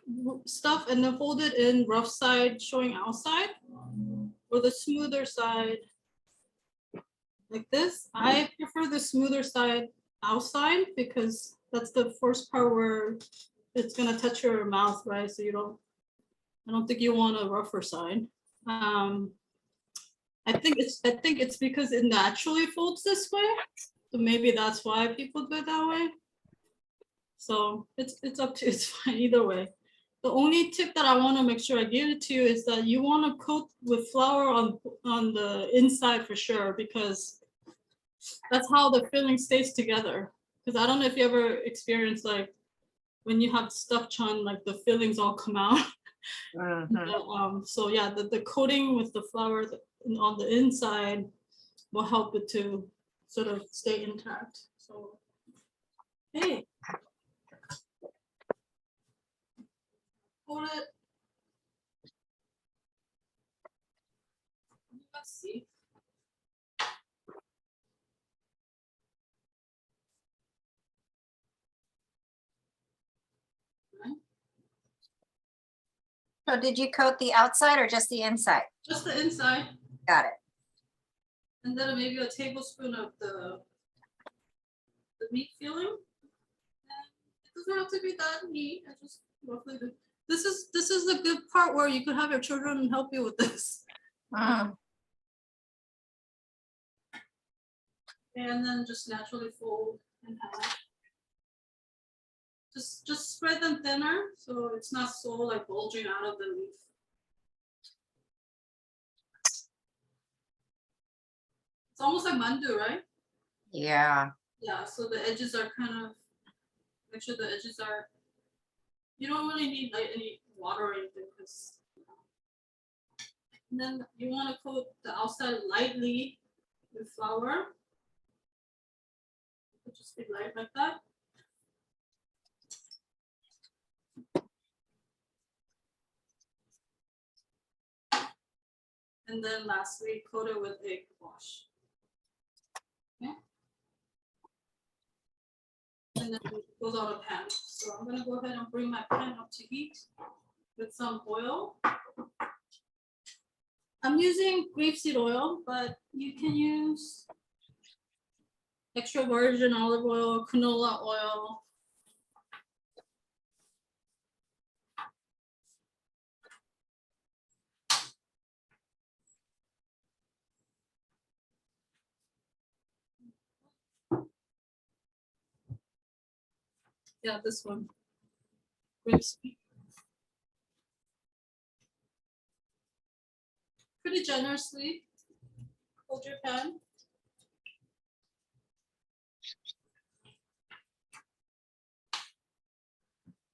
stuff and then folded in rough side showing outside, or the smoother side like this. I prefer the smoother side outside because that's the first part where it's gonna touch your mouth, right? So I don't think you want a rougher side. I think it's because it naturally folds this way. So maybe that's why people do it that way. So it's up to, it's fine either way. The only tip that I want to make sure I give it to you is that you want to coat with flour on the inside for sure, because that's how the filling stays together. Because I don't know if you ever experienced like when you have stuffed chun, like the fillings all come out. So yeah, the coating with the flour on the inside will help it to sort of stay intact. So, hey, hold it. Let's see. So did you coat the outside or just the inside? Just the inside, Got it. and then maybe a tablespoon of the meat filling. And it doesn't have to be that neat. I just roughly do. This is the good part where you could have your children help you with this. Mm. And then just naturally fold in half. Just spread them thinner so it's not so like bulging out of the leaf. It's almost like mandu, right? Yeah. Yeah, so the edges are kind of, make sure the edges are, you don't really need like any water or anything because, and then you want to coat the outside lightly with flour. Just be light like that. And then lastly, coat it with egg wash. Okay. And then it goes on a pan. So I'm gonna go ahead and bring my pan up to heat with some oil. I'm using grapeseed oil, but you can use extra virgin olive oil, canola oil. Yeah, this one. Grapeseed. Pretty generously. Hold your pan.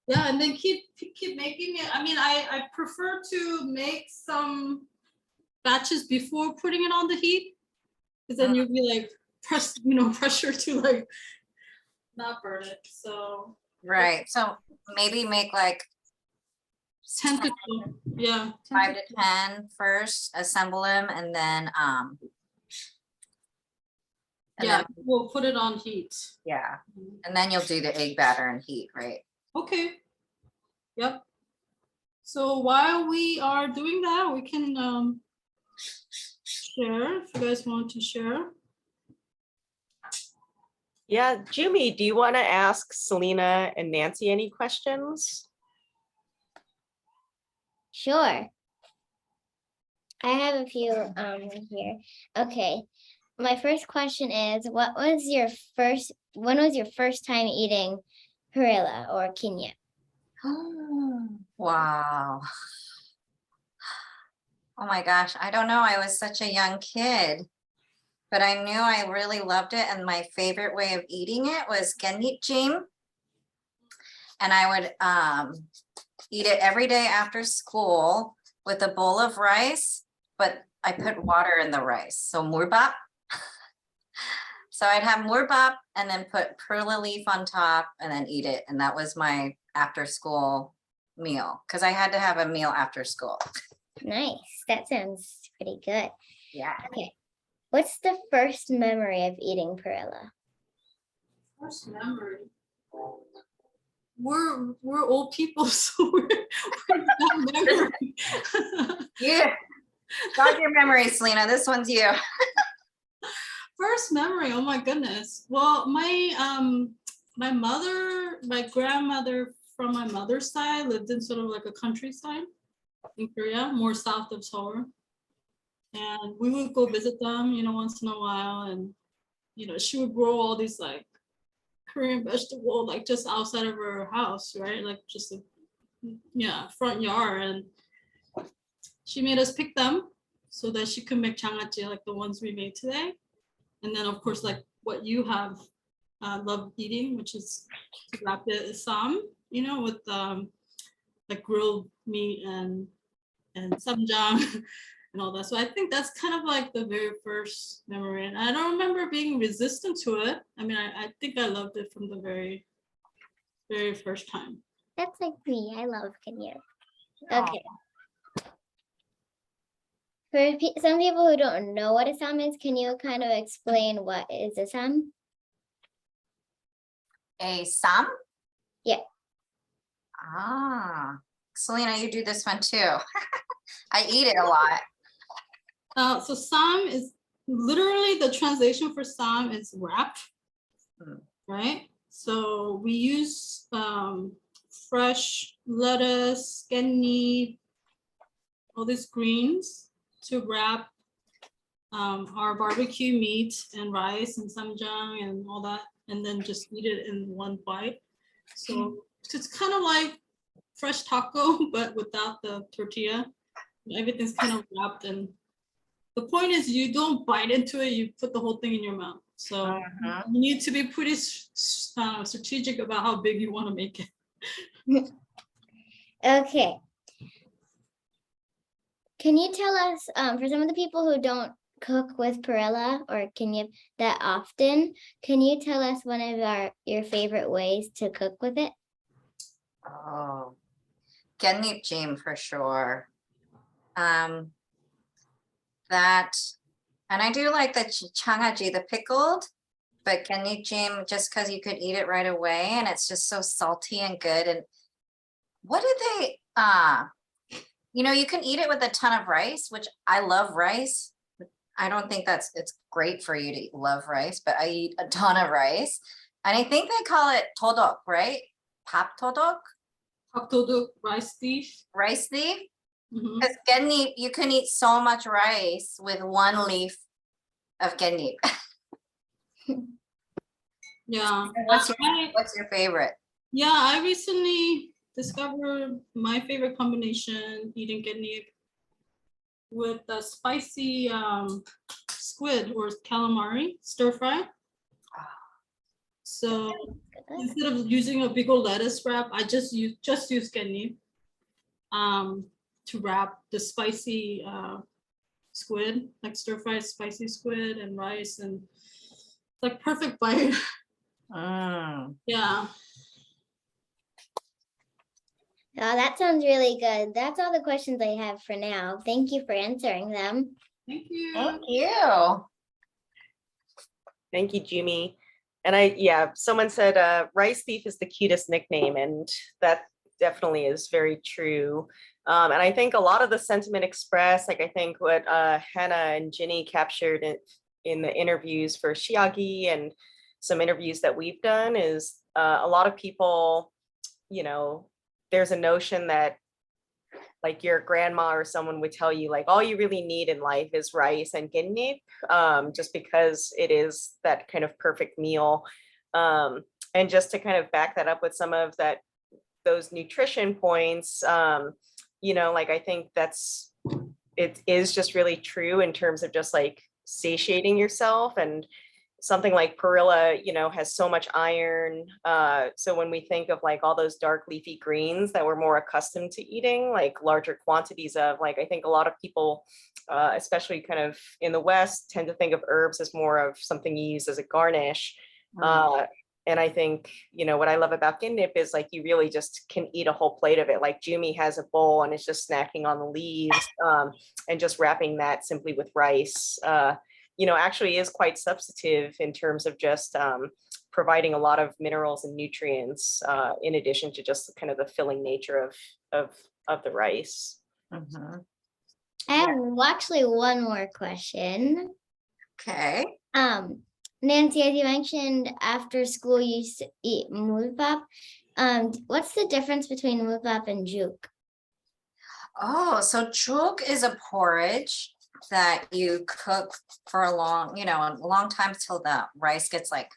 Yeah, and then keep making it. I mean, I prefer to make some batches before putting it on the heat, because then you'll be like pressure to like not burn it. So Right. So maybe make like 10 to 12. Yeah. 5 to 10 first, assemble them, and then Yeah, we'll put it on heat. yeah, and then you'll do the egg batter and heat, right? Okay. Yep. So while we are doing that, we can share if you guys want to share. Yeah, Djumi, do you want to ask Selina and Nancy any questions? Sure. I have a few here. Okay. My first question is, when was your first time eating perilla or kkaennip? Wow. Oh my gosh, I don't know. I was such a young kid, but I knew I really loved it. And my favorite way of eating it was Kkaennip. And I would eat it every day after school with a bowl of rice, but I put water in the rice. So murbap. So I'd have murbap and then put perilla leaf on top and then eat it. And that was my after school meal because I had to have a meal after school. Nice. That sounds pretty good. Yeah. Okay. What's the first memory of eating perilla? First memory. We're old people, so we're not memory. Yeah. Got your memory, Selina. This one's you. First memory, oh my goodness. Well, my grandmother from my mother's side lived in sort of like a countryside in Korea, more south of Seoul. And we would go visit them, once in a while. And, she would grow all these like Korean vegetable, like just outside of her house, right? Like just a front yard. And she made us pick them so that she could make Jangajji like the ones we made today. And then of course, like what you have loved eating, which is to wrap the Assam, you know, with like grilled meat and samjang and all that. So I think that's kind of like the very first memory. And I don't remember being resistant to it. I mean, I think I loved it from the very, very first time. That's like me. I love Kkaennip. Aw. Okay. For some people who don't know what Assam is, can you kind of explain what is Assam? A Sam? Yeah. Ah, Selena, you do this one too. I eat it a lot. So sam is literally the translation for sam is wrap, right? So we use fresh lettuce, kkaennip, all these greens to wrap our barbecue meat and rice and samjang and all that, and then just eat it in one bite. So it's kind of like fresh taco, but without the tortilla. Everything's kind of wrapped, and the point is you don't bite into it, you put the whole thing in your mouth. So you need to be pretty strategic about how big you want to make it. Okay. Can you tell us, for some of the people who don't cook with perilla or Kkaennip that often, can you tell us one of your favorite ways to cook with it? Oh, Kkaennip Jim for sure. That, and I do like the Jangajji, the pickled, but Kkaennip Jim just because you could eat it right away, and it's just so salty and good. And what did they? You know, you can eat it with a ton of rice, which I love rice. I don't think it's great for you to love rice, but I eat a ton of rice, and I think they call it todok, right? Pap todok. Pap todok, rice thief. Rice thief. Mhm. Because Kkaennip, you can eat so much rice with one leaf of Kkaennip. Yeah. What's your favorite? Yeah, I recently discovered my favorite combination, eating kkaennip with the spicy squid or calamari stir fry. So instead of using a big old lettuce wrap, I just use kkaennip to wrap the spicy squid, like stir fried spicy squid and rice, and like perfect bite. Yeah. Oh, that sounds really good. That's all the questions I have for now. Thank you for answering them. Thank you. Thank you. Thank you, Djumi. And someone said rice thief is the cutest nickname, and that definitely is very true. And I think a lot of the sentiment expressed, like I think what Hannah and Ginny captured in the interviews for Ssi Ya Gi and some interviews that we've done is a lot of people, you know, there's a notion that like your grandma or someone would tell you like all you really need in life is rice and kkaennip, just because it is that kind of perfect meal. And just to kind of back that up with some of those nutrition points, you know, like I think it is just really true in terms of just like satiating yourself. And something like perilla, you know, has so much iron. So when we think of like all those dark leafy greens that we're more accustomed to eating, like larger quantities of, like I think a lot of people, especially kind of in the West, tend to think of herbs as more of something you use as a garnish. And I think, you know, what I love about kkaennip is like you really just can eat a whole plate of it. Like Djumi has a bowl and it's just snacking on the leaves, and just wrapping that simply with rice, you know, actually is quite substantive in terms of just providing a lot of minerals and nutrients, in addition to just kind of the filling nature of the rice. Mhm. I have actually one more question. Okay. Nancy, as you mentioned, after school you used to eat mulpap. What's the difference between mulpap and juk? Oh, so juk is a porridge that you cook for a long time till the rice gets like,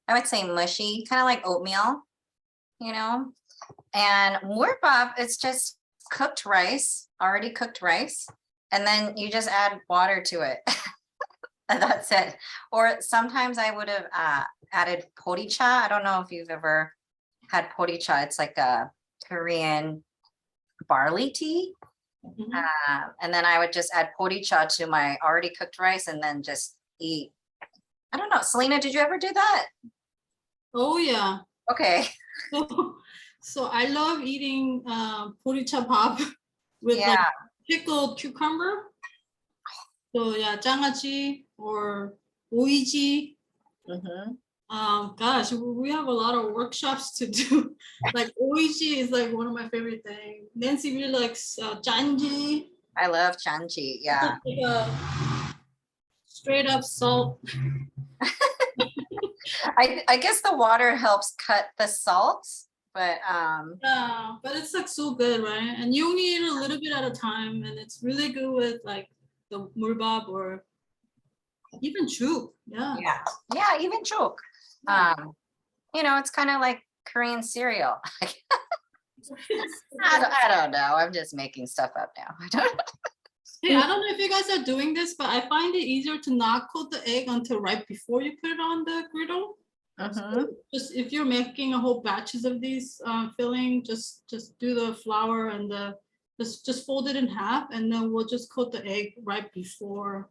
I would say mushy, kind of like oatmeal, you know. And mulpap, it's just already cooked rice, and then you just add water to it. That's it. Or sometimes I would have added poricha. I don't know if you've ever had poricha. It's like a Korean barley tea. And then I would just add poricha to my already cooked rice and then just eat. I don't know. Selena, did you ever do that? Oh yeah. Okay. So I love eating poricha pop with like pickled cucumber. So yeah, Jangajji or oiji. Gosh, we have a lot of workshops to do. Like oiji is like one of my favorite things. Nancy really likes janji. I love janji. Yeah. Like a straight up salt. I guess the water helps cut the salt, but yeah, but it's like so good, right? And you only eat a little bit at a time, and it's really good with like the murbab or even chuk. Yeah. Yeah, even chuk. You know, it's kind of like Korean cereal. I don't know. I'm just making stuff up now. I don't know. Hey, I don't know if you guys are doing this, but I find it easier to not coat the egg until right before you put it on the griddle. So just if you're making a whole batches of these filling, just do the flour and the just fold it in half, and then we'll just coat the egg right before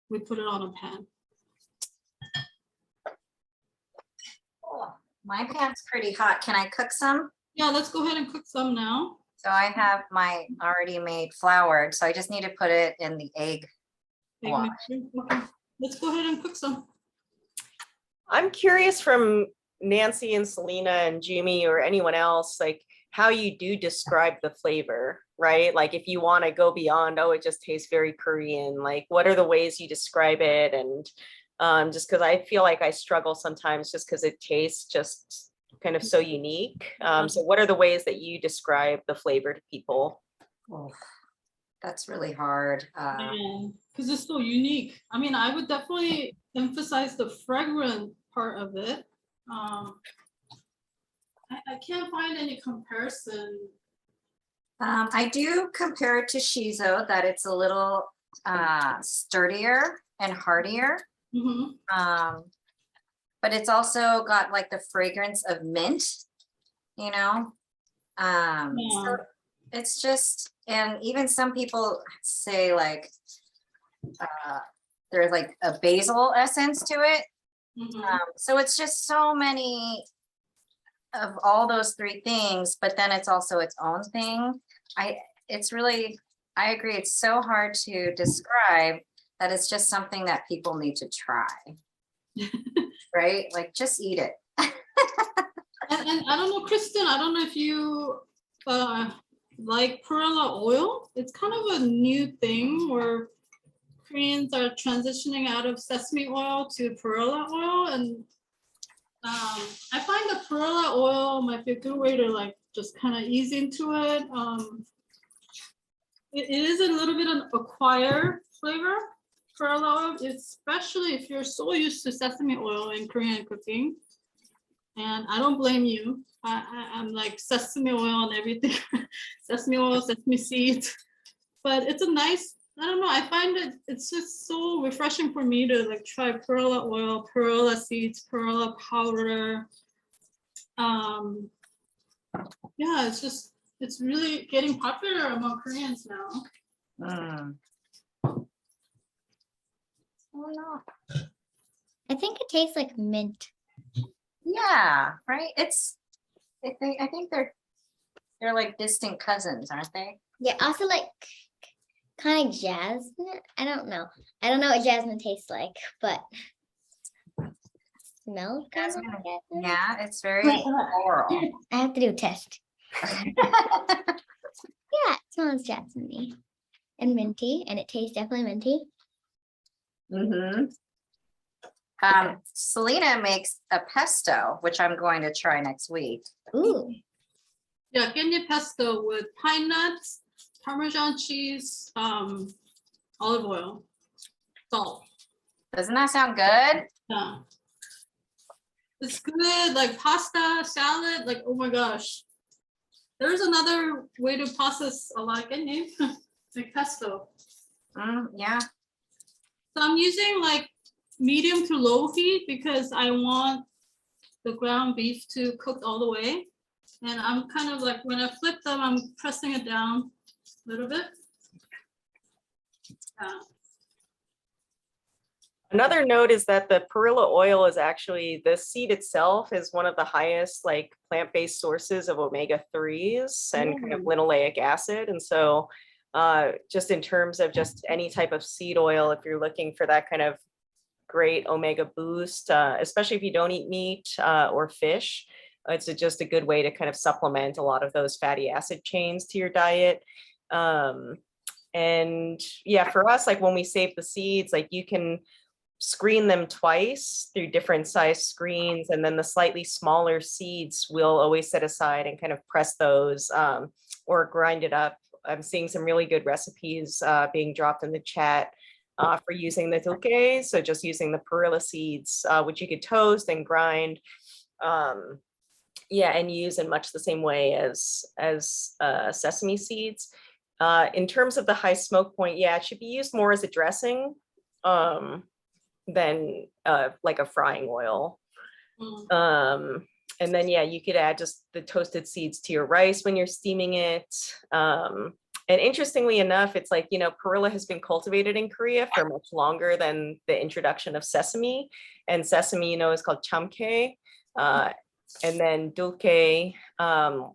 we put it on a pan. Oh, my pan's pretty hot. Can I cook some? Yeah, let's go ahead and cook some now. So I have my already made floured, so I just need to put it in the egg wash. Okay. Let's go ahead and cook some. I'm curious from Nancy and Selena and Djumi or anyone else, like how you do describe the flavor, right? Like if you want to go beyond, oh, it just tastes very Korean, like what are the ways you describe it? And just because I feel like I struggle sometimes just because it tastes just kind of so unique. So what are the ways that you describe the flavor to people? Oh, that's really hard. Because it's so unique. I mean, I would definitely emphasize the fragrant part of it. I can't find any comparison. I do compare it to shiso, that it's a little sturdier and heartier. But it's also got like the fragrance of mint, you know? So it's just, and even some people say like, there's like a basil essence to it. So it's just so many of all those three things, but then it's also its own thing. I agree. It's so hard to describe that it's just something that people need to try. Right? Like just eat it. And I don't know, Kristyn, I don't know if you like perilla oil. It's kind of a new thing where Koreans are transitioning out of sesame oil to perilla oil. And I find the perilla oil might be a good way to like just kind of ease into it. It is a little bit of acquired flavor. Perilla oil, especially if you're so used to sesame oil in Korean cooking. And I don't blame you. I'm like sesame oil and everything. Sesame oil, sesame seeds. But it's a nice, I don't know, I find it, it's just so refreshing for me to like try perilla oil, perilla seeds, perilla powder. Yeah, it's really getting popular among Koreans now. Oh no. I think it tastes like mint. Yeah, right. I think they're like distant cousins, aren't they? Yeah, also like kind of jasmine. I don't know what jasmine tastes like, but smells kind of like jasmine. Yeah, it's very floral. I have to do a test. Yeah, it smells jasmine-y and minty, and it tastes definitely minty. Selena makes a pesto, which I'm going to try next week. Ooh. Yeah, Kkaennip pesto with pine nuts, Parmesan cheese, olive oil, salt. Doesn't that sound good? Yeah. It's good, like pasta, salad, like, oh my gosh. There's another way to process a lot of kkaennip, like pesto. Yeah. So I'm using like medium to low heat because I want the ground beef to cook all the way. And I'm kind of like, when I flip them, I'm pressing it down a little bit. Another note is that the perilla oil is actually, the seed itself is one of the highest like plant-based sources of omega-3s and kind of linoleic acid. And so just in terms of just any type of seed oil, if you're looking for that kind of great omega boost, especially if you don't eat meat or fish, it's just a good way to kind of supplement a lot of those fatty acid chains to your diet. And yeah, for us, like when we save the seeds, like you can screen them twice through different size screens, and then the slightly smaller seeds we'll always set aside and kind of press those or grind it up. I'm seeing some really good recipes being dropped in the chat for using the dulce, so just using the perilla seeds, which you could toast and grind, yeah, and use in much the same way as sesame seeds. In terms of the high smoke point, yeah, it should be used more as a dressing than like a frying oil. And then, yeah, you could add just the toasted seeds to your rice when you're steaming it. And interestingly enough, it's like, you know, perilla has been cultivated in Korea for much longer than the introduction of sesame. And sesame, you know, is called chamke. And then dulce,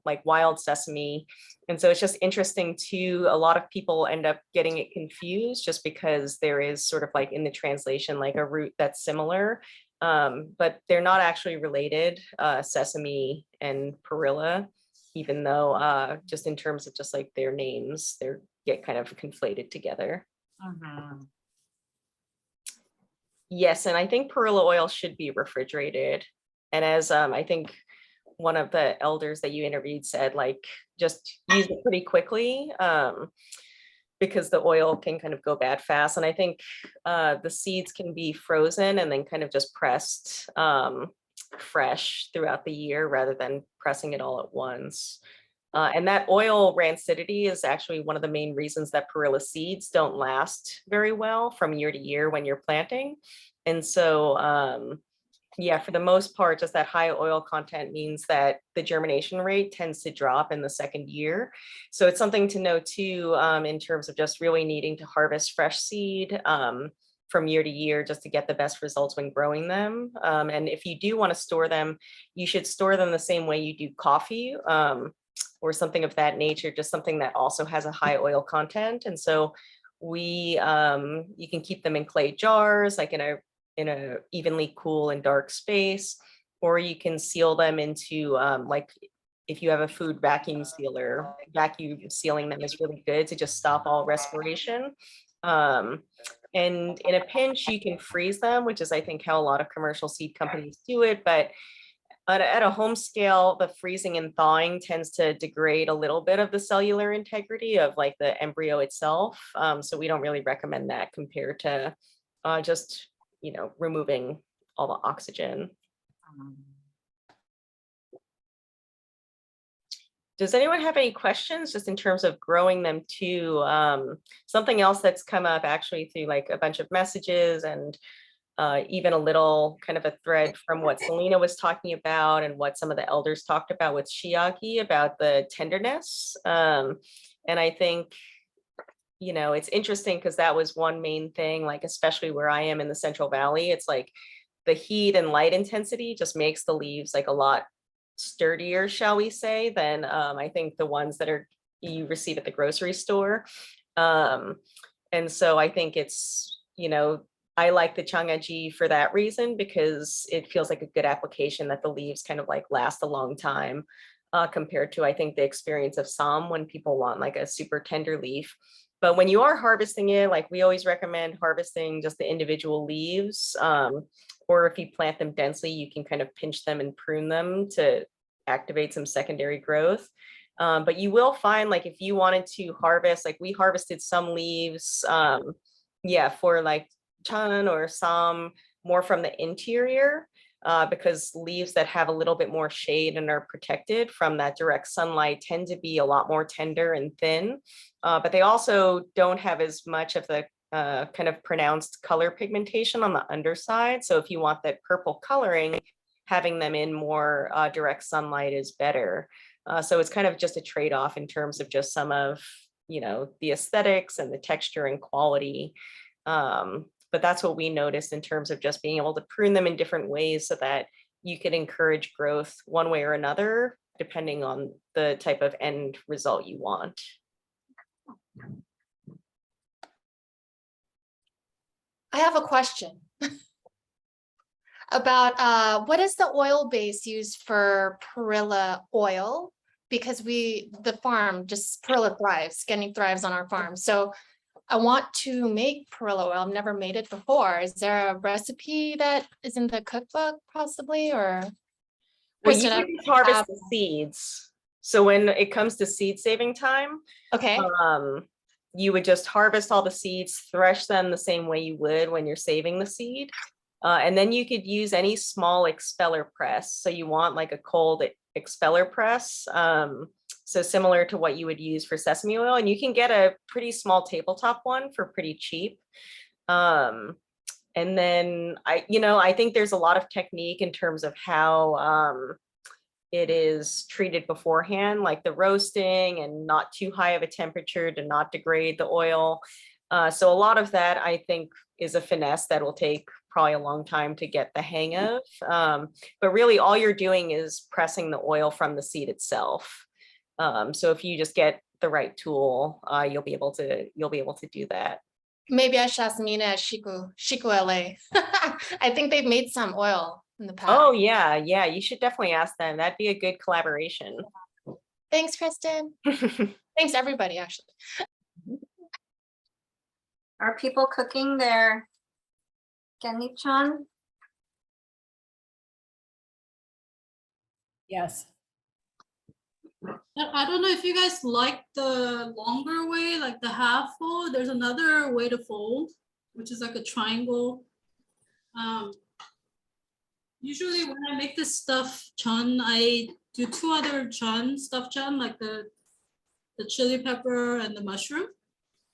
like wild sesame. And so it's just interesting too, a lot of people end up getting it confused just because there is sort of like in the translation, like a root that's similar, but they're not actually related, sesame and perilla, even though just in terms of just like their names, they get kind of conflated together. Yes, and I think perilla oil should be refrigerated. And as I think one of the elders that you interviewed said, like, just use it pretty quickly because the oil can kind of go bad fast. And I think the seeds can be frozen and then kind of just pressed fresh throughout the year rather than pressing it all at once. And that oil rancidity is actually one of the main reasons that perilla seeds don't last very well from year to year when you're planting. And so, yeah, for the most part, just that high oil content means that the germination rate tends to drop in the second year. So it's something to know too, in terms of just really needing to harvest fresh seed from year to year just to get the best results when growing them. And if you do want to store them, you should store them the same way you do coffee or something of that nature, just something that also has a high oil content. And so you can keep them in clay jars, like in a evenly cool and dark space, or you can seal them into like if you have a food vacuum sealer, vacuum sealing them is really good to just stop all respiration. And in a pinch, you can freeze them, which is I think how a lot of commercial seed companies do it. But at a home scale, the freezing and thawing tends to degrade a little bit of the cellular integrity of like the embryo itself. So we don't really recommend that compared to just, you know, removing all the oxygen. Does anyone have any questions just in terms of growing them too? Something else that's come up actually through like a bunch of messages and even a little kind of a thread from what Selina was talking about and what some of the elders talked about with Ssi Ya Gi about the tenderness. And I think, you know, it's interesting because that was one main thing, like, especially where I am in the Central Valley, it's like the heat and light intensity just makes the leaves like a lot sturdier, shall we say, than I think the ones that you receive at the grocery store. And so I think it's, you know, I like the Jangajji for that reason, because it feels like a good application that the leaves kind of like last a long time compared to, I think, the experience of some when people want like a super tender leaf. But when you are harvesting it, like we always recommend harvesting just the individual leaves, or if you plant them densely, you can kind of pinch them and prune them to activate some secondary growth. But you will find, like, if you wanted to harvest, like we harvested some leaves, yeah, for like chan or sam, more from the interior, because leaves that have a little bit more shade and are protected from that direct sunlight tend to be a lot more tender and thin, but they also don't have as much of the kind of pronounced color pigmentation on the underside. So if you want that purple coloring, having them in more direct sunlight is better. So it's kind of just a trade-off in terms of just some of, you know, the aesthetics and the texture and quality. But that's what we noticed in terms of just being able to prune them in different ways so that you could encourage growth one way or another, depending on the type of end result you want. I have a question about what is the oil base used for perilla oil? Because the farm, just perilla thrives, Kkaennip thrives on our farm. So I want to make perilla oil. I've never made it before. Is there a recipe that is in the cookbook possibly, or? Well, you Kristyn, I can harvest have- the seeds. So when it comes to seed saving time, Okay, you would just harvest all the seeds, thresh them the same way you would when you're saving the seed. And then you could use any small expeller press. So you want like a cold expeller press. So similar to what you would use for sesame oil, and you can get a pretty small tabletop one for pretty cheap. And then I think there's a lot of technique in terms of how it is treated beforehand, like the roasting and not too high of a temperature to not degrade the oil. So a lot of that, I think, is a finesse that will take probably a long time to get the hang of. But really all you're doing is pressing the oil from the seed itself. So if you just get the right tool, you'll be able to do that. maybe I should ask Mina at Shiku LA. I think they've made some oil in the past. Oh yeah, you should definitely ask them. That'd be a good collaboration. Thanks, Kristyn. Thanks, everybody, actually. Are people cooking their Kkaennip-chan? Yes. I don't know if you guys like the longer way, like the half fold. There's another way to fold, which is like a triangle. Usually when I make this stuffed chun, I do two other stuffed chun, like the chili pepper and the mushroom.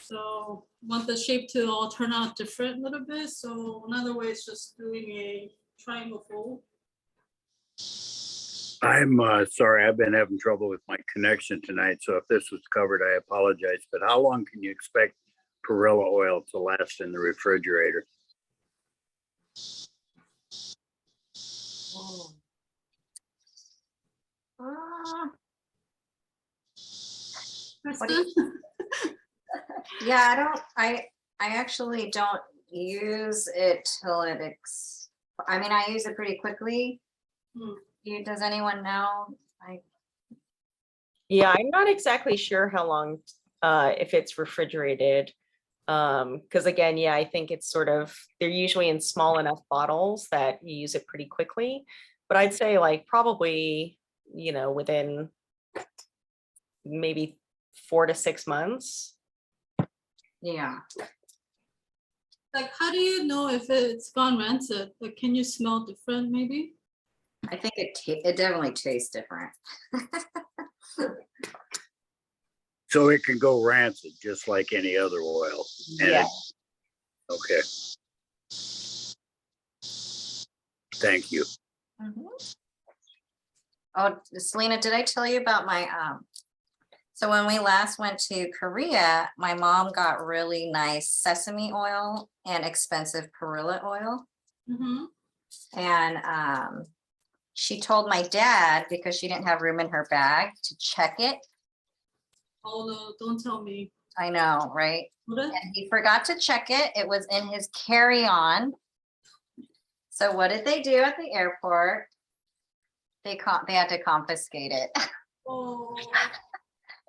So want the shape to all turn out different a little bit. So another way is just doing a triangle fold. I'm sorry, I've been having trouble with my connection tonight, so if this was covered, I apologize. But how long can you expect perilla oil to last in the refrigerator? Kristyn? Yeah, I actually don't use it till I mean, I use it pretty quickly. Does anyone know? Yeah, I'm not exactly sure how long if it's refrigerated. Because again, yeah, I think it's they're usually in small enough bottles that you use it pretty quickly. But I'd say like probably, within maybe 4 to 6 months. Yeah. Like, how do you know if it's gone rancid? Like, can you smell different maybe? I think it definitely tastes different. So it can go rancid just like any other oil. Yeah. Okay. Thank you. Oh, Selina, did I tell you about my so when we last went to Korea, my mom got really nice sesame oil and expensive perilla oil. And she told my dad, because she didn't have room in her bag, to check it. Oh no, don't tell me. I know, right? What? And he forgot to check it. It was in his carry-on. So what did they do at the airport? They had to confiscate it. Oh.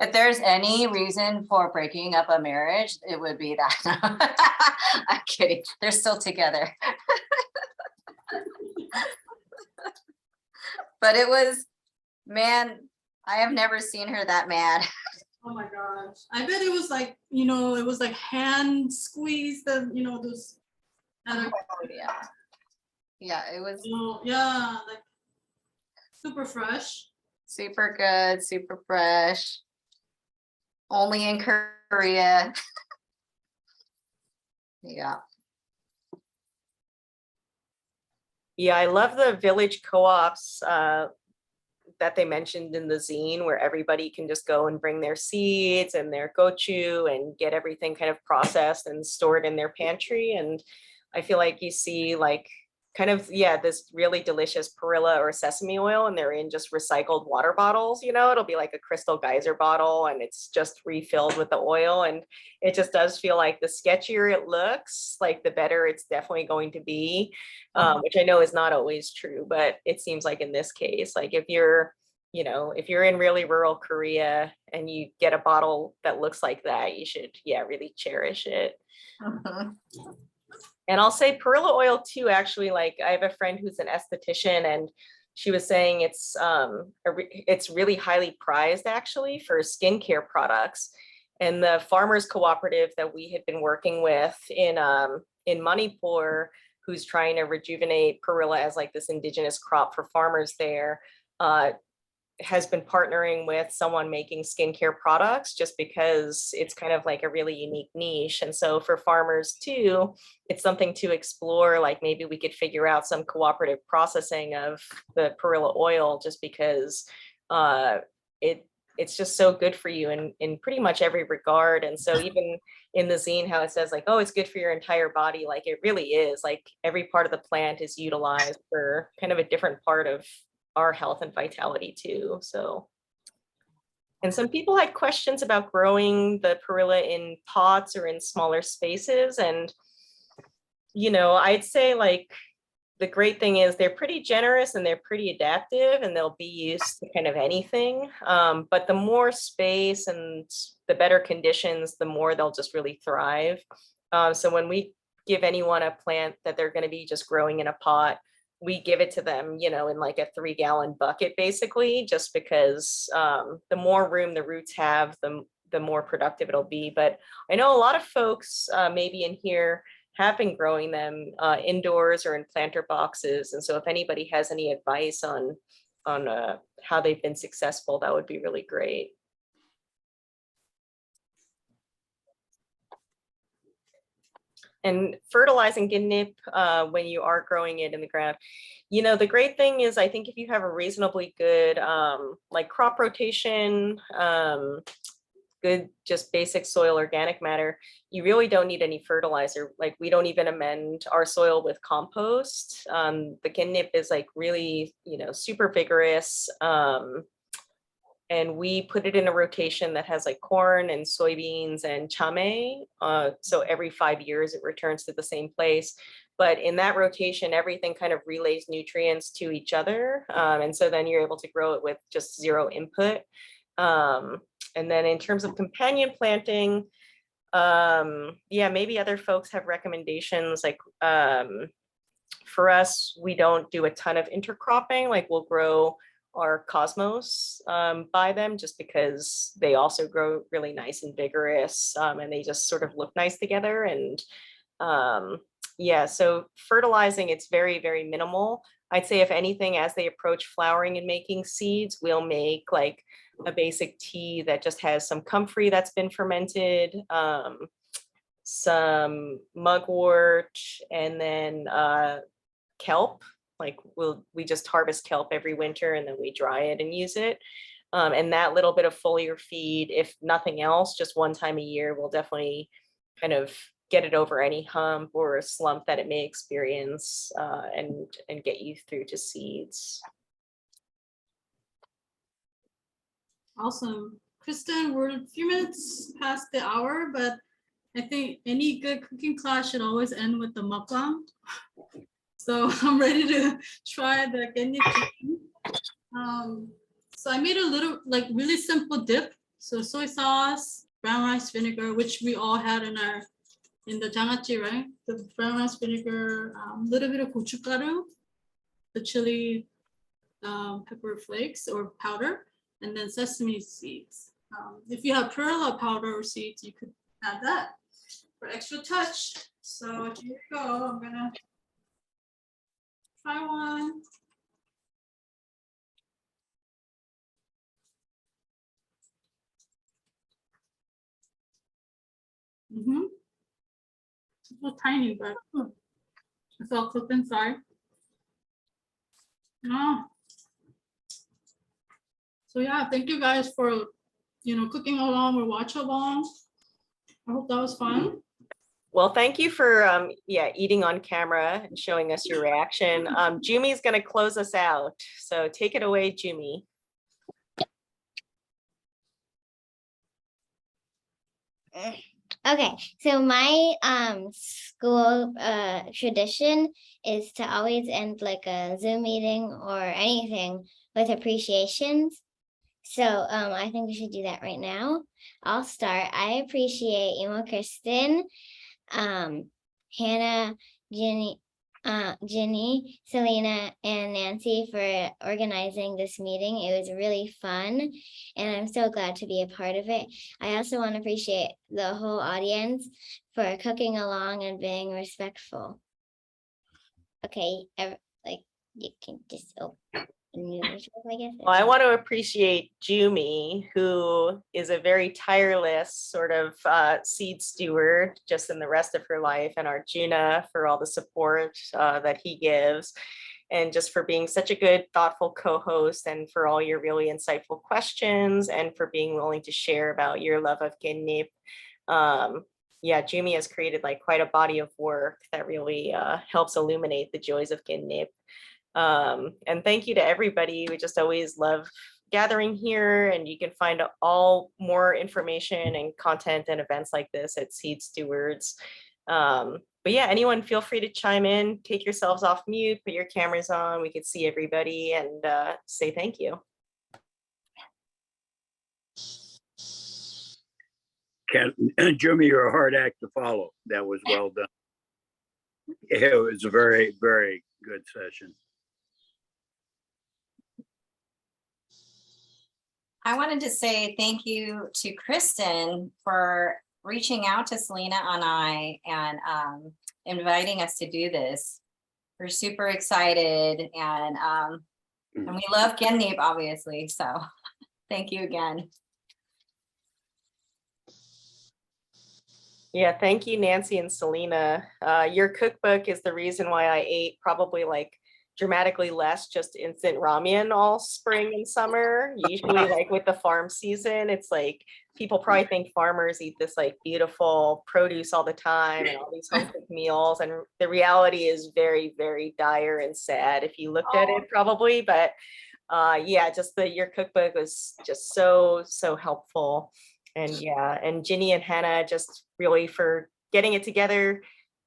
If there's any reason for breaking up a marriage, it would be that. I'm kidding. They're still together. But it was, man, I have never seen her that mad. Oh my gosh. I bet it was like, it was like hand squeezed and, those. Oh, yeah. Yeah, it was. Yeah, like super fresh. Super good, super fresh. Only in Korea. Yeah. Yeah, I love the village co-ops that they mentioned in the zine, where everybody can just go and bring their seeds and their gochu and get everything kind of processed and stored in their pantry. And I feel like you see like kind of, yeah, this really delicious perilla or sesame oil, and they're in just recycled water bottles, you know, it'll be like a crystal geyser bottle and it's just refilled with the oil. And it just does feel like the sketchier it looks, like the better it's definitely going to be, which I know is not always true, but it seems like in this case, like if you're, you know, if you're in really rural Korea and you get a bottle that looks like that, you should, yeah, really cherish it. And I'll say perilla oil too, actually, like I have a friend who's an esthetician and she was saying it's really highly prized actually for skincare products. And the farmers cooperative that we had been working with in Manipur, who's trying to rejuvenate perilla as like this indigenous crop for farmers there, has been partnering with someone making skincare products just because it's kind of like a really unique niche. And so for farmers too, it's something to explore. Like maybe we could figure out some cooperative processing of the perilla oil, just because it's just so good for you in pretty much every regard. And so even in the zine, how it says like, oh, it's good for your entire body, like it really is. Like every part of the plant is utilized for kind of a different part of our health and vitality too. So, and some people had questions about growing the perilla in pots or in smaller spaces. And, you know, I'd say like the great thing is they're pretty generous and they're pretty adaptive and they'll be used to kind of anything. But the more space and the better conditions, the more they'll just really thrive. So when we give anyone a plant that they're going to be just growing in a pot, we give it to them, you know, in like a 3-gallon bucket, basically, just because the more room the roots have, the more productive it'll be. But I know a lot of folks maybe in here have been growing them indoors or in planter boxes. And so if anybody has any advice on how they've been successful, that would be really great. And fertilizing Kkaennip when you are growing it in the ground, you know, the great thing is I think if you have a reasonably good like crop rotation, good just basic soil organic matter, you really don't need any fertilizer. Like we don't even amend our soil with compost. The Kkaennip is like really, you know, super vigorous. And we put it in a rotation that has like corn and soybeans and chame. So every 5 years it returns to the same place. But in that rotation, everything kind of relays nutrients to each other. And so then you're able to grow it with just zero input. And then in terms of companion planting, yeah, maybe other folks have recommendations. Like for us, we don't do a ton of intercropping. Like we'll grow our cosmos by them just because they also grow really nice and vigorous and they just sort of look nice together. And yeah, so fertilizing, it's very, very minimal. I'd say if anything, as they approach flowering and making seeds, we'll make like a basic tea that just has some comfrey that's been fermented, some mugwort, and then kelp. Like we just harvest kelp every winter and then we dry it and use it. And that little bit of foliar feed, if nothing else, just one time a year, will definitely kind of get it over any hump or a slump that it may experience and get you through to seeds. Awesome. Kristyn, we're a few minutes past the hour, but I think any good cooking class should always end with the mukbang. So I'm ready to try the Kkaennip chicken. So I made a little, like really simple dip. So soy sauce, brown rice vinegar, which we all had in the Jangajji, right? The brown rice vinegar, a little bit of gochugaru, the chili pepper flakes or powder, and then sesame seeds. If you have perilla powder or seeds, you could add that for extra touch. So here we go. I'm gonna try one. so tiny, but it's all cooked inside. Oh. So yeah, thank you guys for, cooking along or watch along. I hope that was fun. Well, thank you for eating on camera and showing us your reaction. Djumi's going to close us out. So take it away, Djumi. Okay, so my school tradition is to always end like a Zoom meeting or anything with appreciations. So I think we should do that right now. I'll start. I appreciate Kristyn, Hannah, Ginny, Selina, and Nancy for organizing this meeting. It was really fun, and I'm so glad to be a part of it. I also want to appreciate the whole audience for cooking along and being respectful. Okay, you can just open. Well, I want to appreciate Djumi, who is a very tireless sort of seed steward just in the rest of her life, and Arjuna for all the support that he gives, and just for being such a good, thoughtful co-host, and for all your really insightful questions, and for being willing to share about your love of Kkaennip. Yeah, Djumi has created like quite a body of work that really helps illuminate the joys of Kkaennip. And thank you to everybody. We just always love gathering here, and you can find all more information and content and events like this at Seed Stewards. But yeah, anyone feel free to chime in, take yourselves off mute, put your cameras on. We could see everybody and say thank you. Djumi, you're a hard act to follow. That was well done. It was a very, very good session. I wanted to say thank you to Kristyn for reaching out to Selina and I and inviting us to do this. We're super excited, and we love Kkaennip, obviously. So thank you again. Yeah, thank you, Nancy and Selina. Your cookbook is the reason why I ate probably like dramatically less just instant ramen all spring and summer. Usually like with the farm season, it's like people probably think farmers eat this like beautiful produce all the time and all these home cooked meals. And the reality is very, very dire and sad if you looked at it probably. But yeah, just your cookbook was just so, so helpful. And yeah, and Ginny and Hannah just really for getting it together,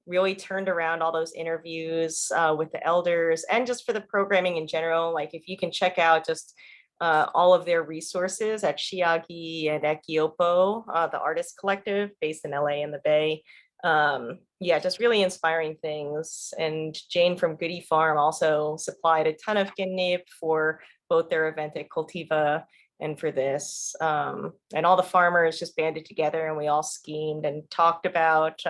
really turned around all those interviews with the elders, and just for the programming in general. Like if you can check out just all of their resources at Ssi Ya Gi and at Gyopo, the artist collective based in LA and the Bay. Yeah, just really inspiring things. And Jane from Goody Farm also supplied a ton of Kkaennip for both their event at Cultiva and for this. And all the farmers just banded together, and we all schemed and talked about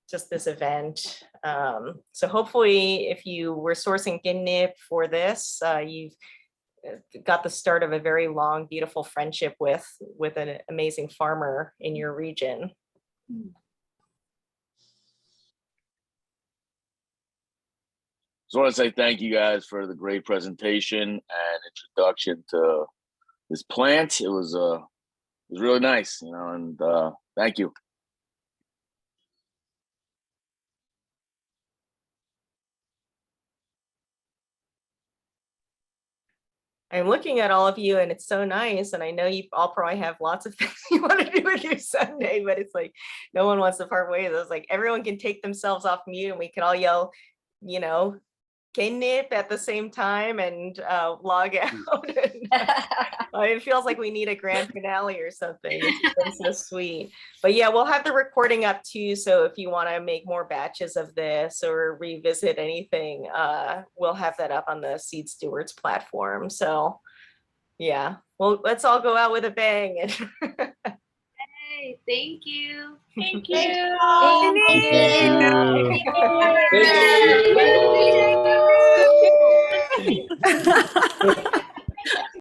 just this event. So hopefully if you were sourcing Kkaennip for this, you've got the start of a very long, beautiful friendship with an amazing farmer in your region. Just want to say thank you guys for the great presentation and introduction to this plant. It was really nice, and thank you. I'm looking at all of you and it's so nice. And I know you all probably have lots of things you want to do with your Sunday, but it's like, no one wants to part ways. It's like, everyone can take themselves off mute and we can all yell, Kkaennip at the same time and log out. It feels like we need a grand finale or something. It's so sweet. But yeah, we'll have the recording up too. So if you want to make more batches of this or revisit anything, we'll have that up on the Seed Stewards platform. So yeah, well, let's all go out with a bang. Hey, thank you. Thank you. Thank you.